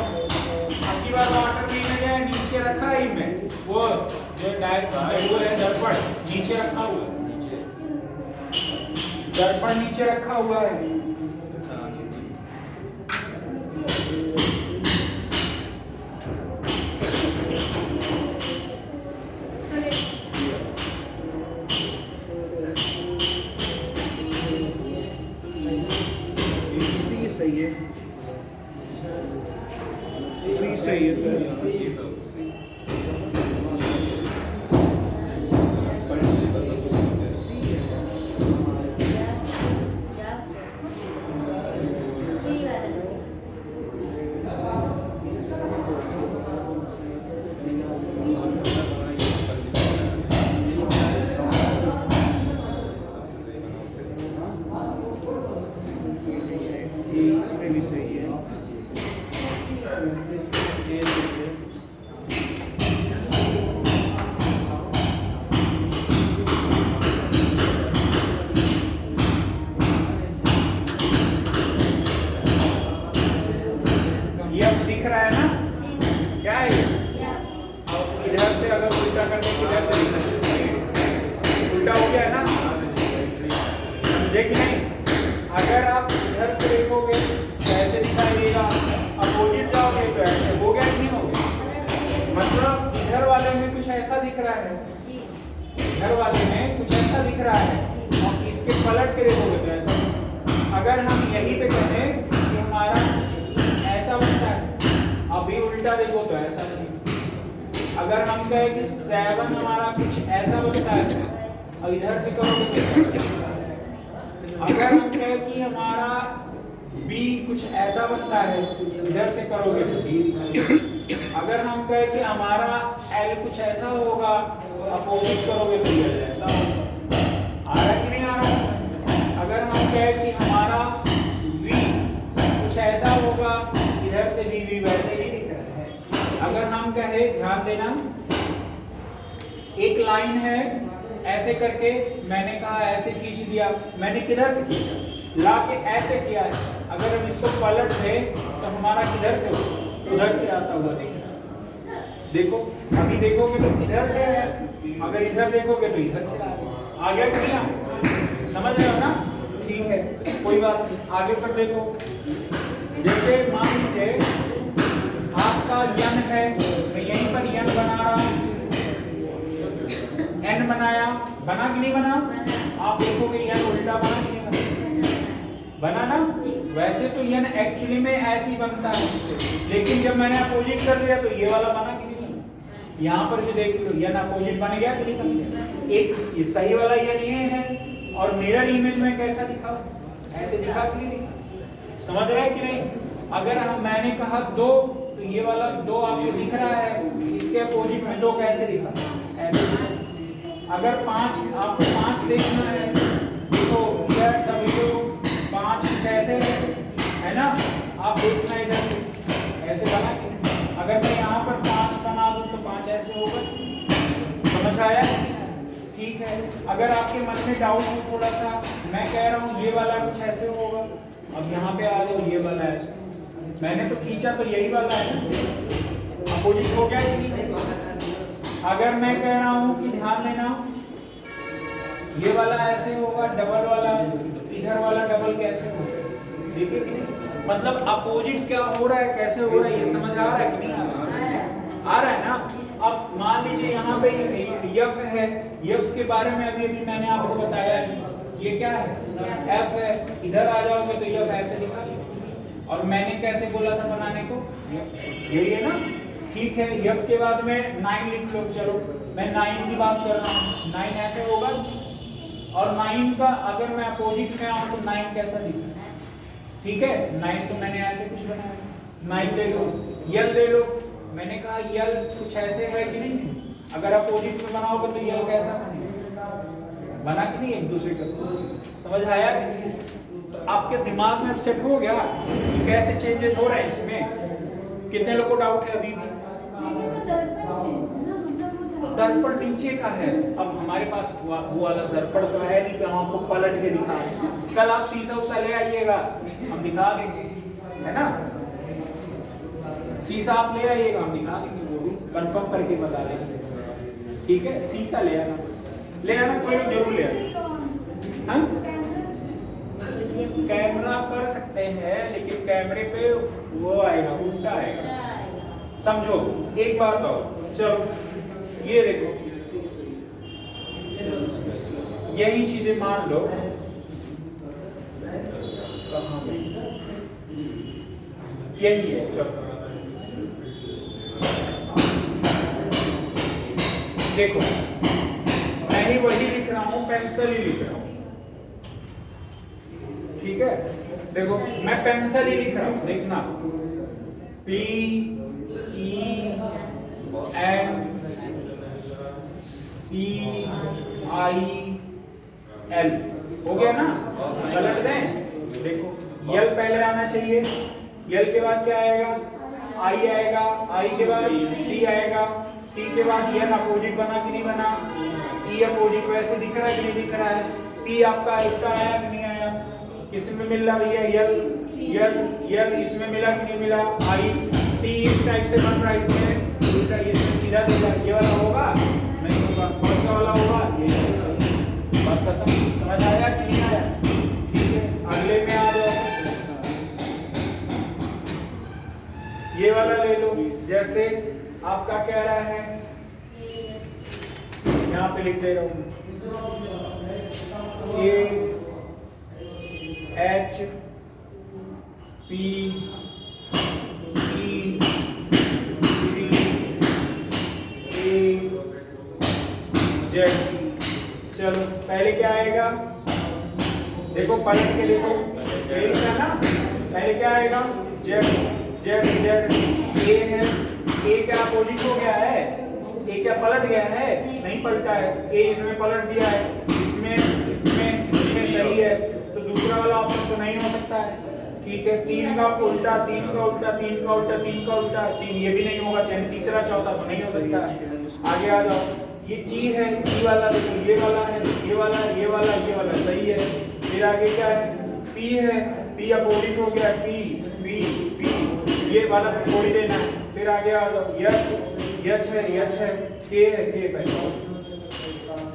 अगली बार वाटर में है, नीचे रखा है इमेज, वो जो वो है दर्पण नीचे रखा हुआ है, दर्पण नीचे रखा हुआ है। सही है, सी सही है सर। इसमें भी सही है। ये अब दिख रहा है ना, क्या है ये? अब इधर से अगर उल्टा करने की, इधर से दिखा, उल्टा हो गया है ना, समझे कि नहीं? अगर आप इधर से देखोगे तो ऐसे दिखाई देगा, अपोजिट जाओगे तो ऐसे हो गया कि नहीं हो गया? मतलब इधर वाले में कुछ ऐसा दिख रहा है, इधर वाले में कुछ ऐसा दिख रहा है, और इसके पलट के देखोगे तो ऐसा। अगर हम यहीं पे कहें कि हमारा कुछ ऐसा बनता है, अभी उल्टा देखो तो ऐसा नहीं। अगर हम कहें कि 7 हमारा कुछ ऐसा बनता है, और इधर से करोगे तो कैसा बनेगा? अगर हम कहें कि हमारा बी कुछ ऐसा बनता है, इधर से करोगे तो डी दिखाएगा। अगर हम कहें कि हमारा एल कुछ ऐसा होगा, अपोजिट करोगे तो ये ऐसा होगा। आ रहा कि नहीं आ रहा? अगर हम कहें कि हमारा वी कुछ ऐसा होगा, इधर से वी वैसे ही दिख रहा है। अगर हम कहें, ध्यान देना, एक लाइन है ऐसे करके, मैंने कहा ऐसे खींच दिया, मैंने किधर से खींचा? ला के ऐसे किया है। अगर हम इसको पलट दें तो हमारा किधर से होगा? उधर से आता हुआ दिख रहा है। देखो, अभी देखोगे तो इधर से है, अगर इधर देखोगे तो इधर से आ गया कि नहीं आ? समझ रहे हो ना? ठीक है, कोई बात नहीं। आगे फिर देखो, जैसे मान लीजिए आपका यन है, मैं यहीं पर यन बना रहा हूँ, एन बनाया, बना कि नहीं बना? आप देखोगे यन उल्टा बना कि नहीं बना? बना ना? वैसे तो यन एक्चुअली में ऐसे ही बनता है, लेकिन जब मैंने अपोजिट कर दिया तो ये वाला बना कि नहीं? यहाँ पर भी देख लो, यन अपोजिट बन गया कि नहीं बन गया? एक ये सही वाला यन ये है, और मिरर इमेज में कैसा दिखा? ऐसे दिखा कि नहीं? समझ रहे हैं कि नहीं? अगर मैंने कहा 2 तो ये वाला 2 आपको दिख रहा है, इसके अपोजिट में 2 कैसे दिखा? ऐसे दिखा। अगर 5 आपको 5 देखना है, देखो इधर सभी लोग 5 कुछ ऐसे है ना, आप देखना इधर ऐसे बना कि अगर मैं यहाँ पर 5 बना दूं तो 5 ऐसे होगा। समझ आया? ठीक है। अगर आपके मन में डाउट हो थोड़ा सा, मैं कह रहा हूँ ये वाला कुछ ऐसे होगा, अब यहाँ पे आ जाओ, ये वाला ऐसे, मैंने तो खींचा तो यही वाला है, अपोजिट हो गया कि नहीं? अगर मैं कह रहा हूँ कि ध्यान देना, ये वाला ऐसे होगा, डबल वाला, इधर वाला डबल कैसे होगा? देखिए कि नहीं? मतलब अपोजिट क्या हो रहा है, कैसे हो रहा है, ये समझ आ रहा है कि नहीं आ रहा है ना? अब मान लीजिए यहाँ पे यफ है, यफ के बारे में अभी मैंने आपको बताया है, ये क्या है? एफ है। इधर आ जाओगे तो यफ ऐसे लिखा, और मैंने कैसे बोला था बनाने को? यही है ना? ठीक है। यफ के बाद में 9 लिख लो। चलो मैं 9 की बात कर रहा हूँ, 9 ऐसे होगा, और 9 का अगर मैं अपोजिट में आऊँ तो 9 कैसा दिखा? ठीक है, 9 तो मैंने ऐसे कुछ बनाया, 9 ले लो। यल ले लो, मैंने कहा यल कुछ ऐसे है कि नहीं? अगर अपोजिट में बनाओगे तो यल कैसा बनेगा? बना कि नहीं? एक दूसरे का समझ आया कि नहीं? तो आपके दिमाग में सेट हो गया कि कैसे चेंजेस हो रहे हैं इसमें? कितने लोगों को डाउट है अभी भी? दर्पण नीचे का है। अब हमारे पास वो वाला दर्पण तो है नहीं कि हम आपको पलट के दिखा, कल आप शीशा उसा ले आइएगा, हम दिखा देंगे, है ना? शीशा आप ले आइएगा, हम दिखा देंगे, वो भी कंफर्म करके बता देंगे। ठीक है, शीशा ले आना, ले आना, कोई नहीं, जरूर ले आना। हाँ, कैमरा कर सकते हैं, लेकिन कैमरे पे वो आएगा, उल्टा आएगा, समझो। एक बात और, चलो ये देखो, यही चीजें मान लो, यही है। चलो देखो, मैं ही वही लिख रहा हूं, पेंसिल ही लिख रहा हूं, ठीक है? देखो मैं पेंसिल ही लिख रहा हूं, देखना, P E N C I L हो गया ना? पलट दें, देखो यल पहले आना चाहिए, यल के बाद क्या आएगा? I आएगा, I के बाद C आएगा, C के बाद यल अपोजिट बना कि नहीं बना? E अपोजिट वैसे दिख रहा है कि नहीं दिख रहा है? P आपका इसका आया कि नहीं आया? किसमें मिल रहा भैया? यल यल यल इसमें मिला कि नहीं मिला? I C इस टाइप से बन रहा है, इसमें उल्टा, ये सीधा देगा, ये वाला होगा नहीं होगा, कौन सा वाला होगा? ये बात खत्म। समझ आया कि नहीं आया? ठीक है, अगले में आ जाओ, ये वाला ले लो, जैसे आपका कह रहा है, यहाँ पे लिख दे रहा हूं, A H P E A Z। चलो पहले क्या आएगा? देखो पलट के देखो, यही था ना? पहले क्या आएगा? Z Z Z। A है, A क्या अपोजिट हो गया है? A क्या पलट गया है? नहीं पलटा है, A इसमें पलट दिया है, इसमें इसमें इसमें सही है, तो दूसरा वाला ऑप्शन तो नहीं हो सकता है। ठीक है, 3 का उल्टा, 3 का उल्टा, 3 का उल्टा, 3 का उल्टा, 3 ये भी नहीं होगा, यानी तीसरा चौथा तो नहीं हो सकता। आगे आ जाओ, ये E है, E वाला देखो, ये वाला है, ये वाला, ये वाला, ये वाला सही है। फिर आगे क्या है? P है, P अपोजिट हो गया, P P P, ये वाला तो छोड़ ही देना है। फिर आगे आ जाओ, यच है, यच है, K है, K पहले।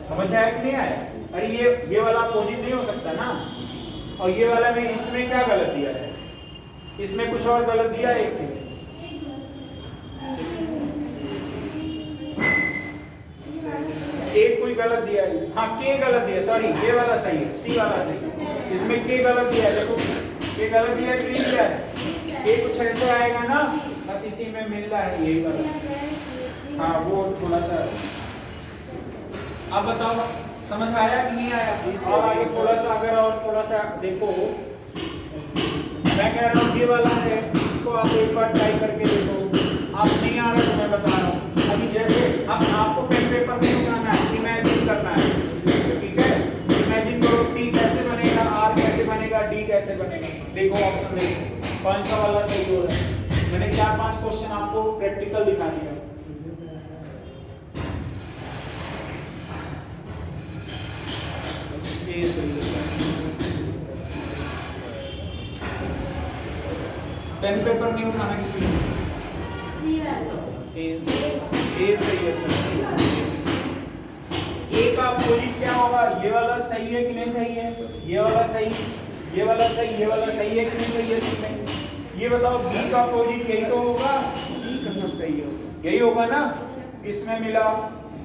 समझ आया कि नहीं आया? अरे ये वाला अपोजिट नहीं हो सकता ना, और ये वाला में इसमें क्या गलत दिया है? इसमें कुछ और गलत दिया है, एक कोई गलत दिया है, हाँ K गलत दिया, सॉरी ये वाला सही है, C वाला सही है, इसमें K गलत दिया है, देखो K गलत दिया है कि नहीं दिया है? K कुछ ऐसे आएगा ना, बस इसी में मिल रहा है, यही गलत। हाँ वो थोड़ा सा, अब बताओ समझ आया कि नहीं आया? और आगे थोड़ा सा अगर और थोड़ा सा देखो, मैं कह रहा हूँ ये वाला है, इसको आप एक बार ट्राई करके देखो, आप नहीं आ रहा तो मैं बता रहा हूँ। अभी जैसे अब आपको पेन पेपर नहीं उठाना है, इमेजिन करना है, ठीक है? इमेजिन करो टी कैसे बनेगा, आर कैसे बनेगा, डी कैसे बनेगा। देखो ऑप्शन देखो कौन सा वाला सही हो रहा है। मैंने 4-5 क्वेश्चन आपको प्रैक्टिकल दिखा दिया। पेन पेपर नहीं उठाना किसी ने। ए सही है सर। ए का अपोजिट क्या होगा? ये वाला सही है कि नहीं सही है? ये वाला सही, ये वाला सही, ये वाला सही है कि नहीं सही है इसमें? ये बताओ बी का अपोजिट यही तो होगा। सी कहाँ सही होगा? यही होगा ना, इसमें मिला,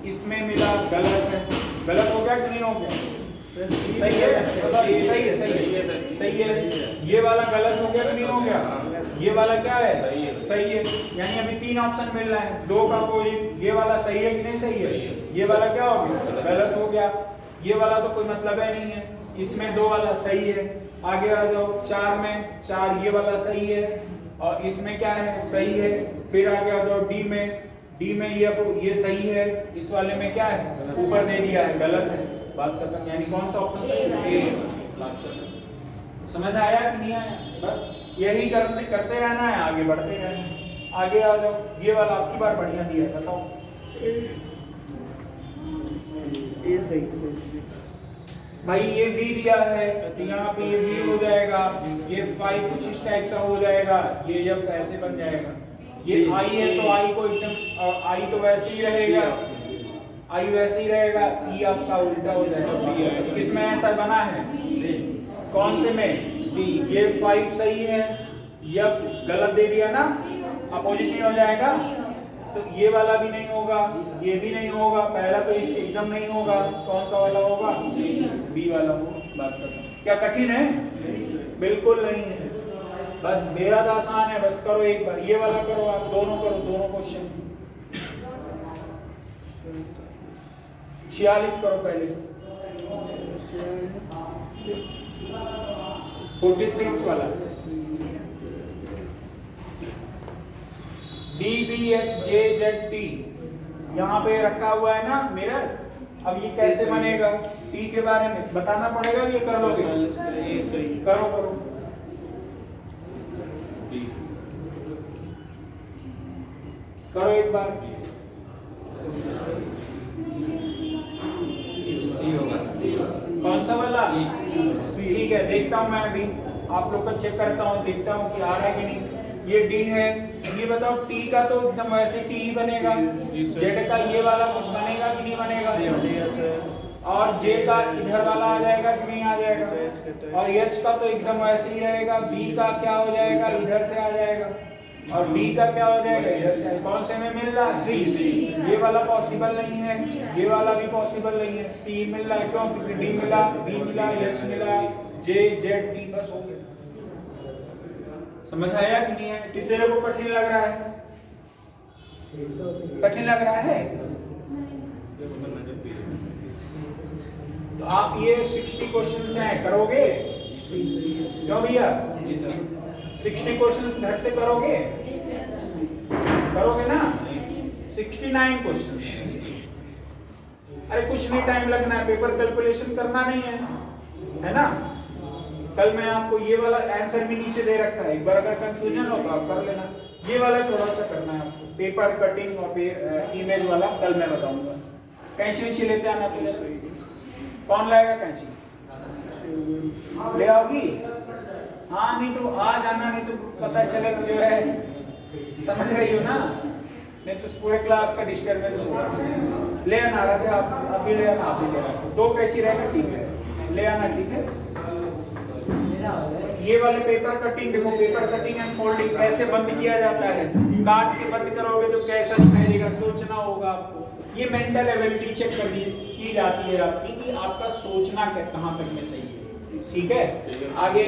इसमें मिला, गलत है। गलत हो गया कि नहीं हो गया? सही है, बताओ ये सही है, सही है, सही है। ये वाला गलत हो गया कि नहीं हो गया? ये वाला क्या है? सही है। यानी अभी 3 ऑप्शन मिल रहा है, 2 का अपोजिट। ये वाला सही है कि नहीं सही है? ये वाला क्या हो गया? गलत हो गया। ये वाला तो कोई मतलब है नहीं है। इसमें 2 वाला सही है। आगे आ जाओ 4 में, 4 ये वाला सही है और इसमें क्या है? सही है। फिर आगे आ जाओ डी में, डी में ये सही है, इस वाले में क्या है? ऊपर दे दिया है, गलत है। बात खत्म। यानी कौन सा ऑप्शन सही है? समझ आया कि नहीं आया? बस यही करते रहना है, आगे बढ़ते रहना है। आगे आ जाओ, ये वाला आपकी बार बढ़िया दिया है, बताओ। ए सही भाई ये V दिया है तो यहाँ पे ये V हो जाएगा, ये 5 कुछ इस टाइप सा हो जाएगा, ये जब ऐसे बन जाएगा। ये I है तो I को एकदम, और I तो वैसे ही रहेगा, I वैसे ही रहेगा, E आपका उल्टा हो जाएगा। किसमें ऐसा बना है? कौन से में? ये 5 सही है, F गलत दे दिया ना, अपोजिट नहीं हो जाएगा। तो ये वाला भी नहीं होगा, ये भी नहीं होगा, पहला तो इस एकदम नहीं होगा। कौन सा वाला होगा? बी वाला होगा। बात खत्म। क्या कठिन है? बिल्कुल नहीं है, बस बेहद आसान है। बस करो एक बार, ये वाला करो, आप दोनों करो, दोनों क्वेश्चन। 46 करो पहले, 46 वाला। D B H J Z T यहाँ पे रखा हुआ है ना मिरर। अब ये कैसे बनेगा? T के बारे में बताना पड़ेगा, ये कर लोगे? करो करो। करो एक बार। कौन सा वाला? ठीक है, देखता हूँ मैं अभी, आप लोग का चेक करता हूँ, देखता हूँ कि आ रहा है कि नहीं। ये D है, ये बताओ T का तो एकदम वैसे T ही बनेगा, Z का ये वाला कुछ बनेगा कि नहीं बनेगा? और J का इधर वाला आ जाएगा कि नहीं आ जाएगा? और H का तो एकदम वैसे ही रहेगा। B का क्या हो जाएगा? इधर से आ जाएगा। और D का क्या हो जाएगा? इधर से। कौन से में मिल रहा है? C। ये वाला पॉसिबल नहीं है, ये वाला भी पॉसिबल नहीं है। C मिल रहा है, क्यों? क्योंकि D मिला, B मिला, H मिला, J Z T, बस हो गया। समझ आया कि नहीं है? कितने को कठिन लग रहा है? कठिन लग रहा है? तो आप ये 60 क्वेश्चंस हैं, करोगे? क्यों भैया? 60 क्वेश्चंस घर से करोगे? करोगे ना? 69 क्वेश्चंस। अरे कुछ नहीं टाइम लगना है, पेपर कैलकुलेशन करना नहीं है ना? कल मैं आपको ये वाला आंसर भी नीचे दे रखा है, एक बार अगर कंफ्यूजन हो तो आप कर लेना। ये वाला थोड़ा सा करना है आपको, पेपर कटिंग और इमेज वाला कल मैं बताऊंगा। कैंची वैंची लेते आना पहले। कौन लाएगा कैंची? ले आओगी? हाँ, नहीं तो आ जाना, नहीं तो पता चले जो है, समझ रही हो ना? नहीं तो पूरे क्लास का डिस्टर्बेंस होगा। ले आना, राधे आप भी ले आना, आप भी ले आना। 2 कैंची रहेगा, ठीक है, ले आना, ठीक है। ये वाले पेपर कटिंग देखो, पेपर कटिंग एंड फोल्डिंग कैसे बंद किया जाता है। काट के बंद करोगे तो कैसा दिखाई देगा, सोचना होगा आपको। ये मेंटल एबिलिटी चेक की जाती है आपकी कि आपका सोचना कहाँ तक में सही है, ठीक है। आगे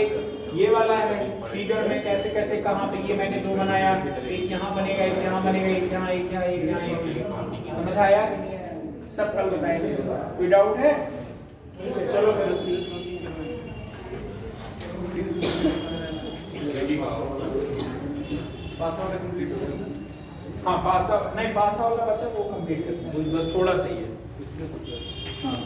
ये वाला है फिगर में कैसे कैसे कहाँ पे, ये मैंने 2 बनाया, एक यहाँ बनेगा, एक यहाँ बनेगा, एक यहाँ, एक यहाँ, एक यहाँ, एक यहाँ। समझ आया? सब कल बताएंगे। कोई डाउट है? ठीक है, चलो फिर। लगी कहाँ पास वाला कंप्लीट हो गया। हाँ पासा नहीं, पासा वाला बचा वो कंप्लीट करना है, बस थोड़ा सा ही है। हाँ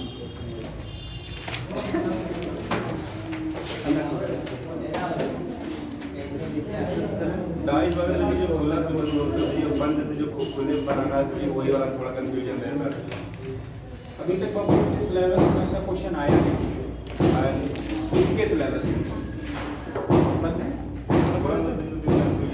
डाइस वगैरह में जो खुला से जो बंद से जो खुले बनाना है वही वाला थोड़ा कंफ्यूजन रहता है। अभी तक पब्लिक के सिलेबस में ऐसा क्वेश्चन आया नहीं, आया नहीं। इनके सिलेबस में पता है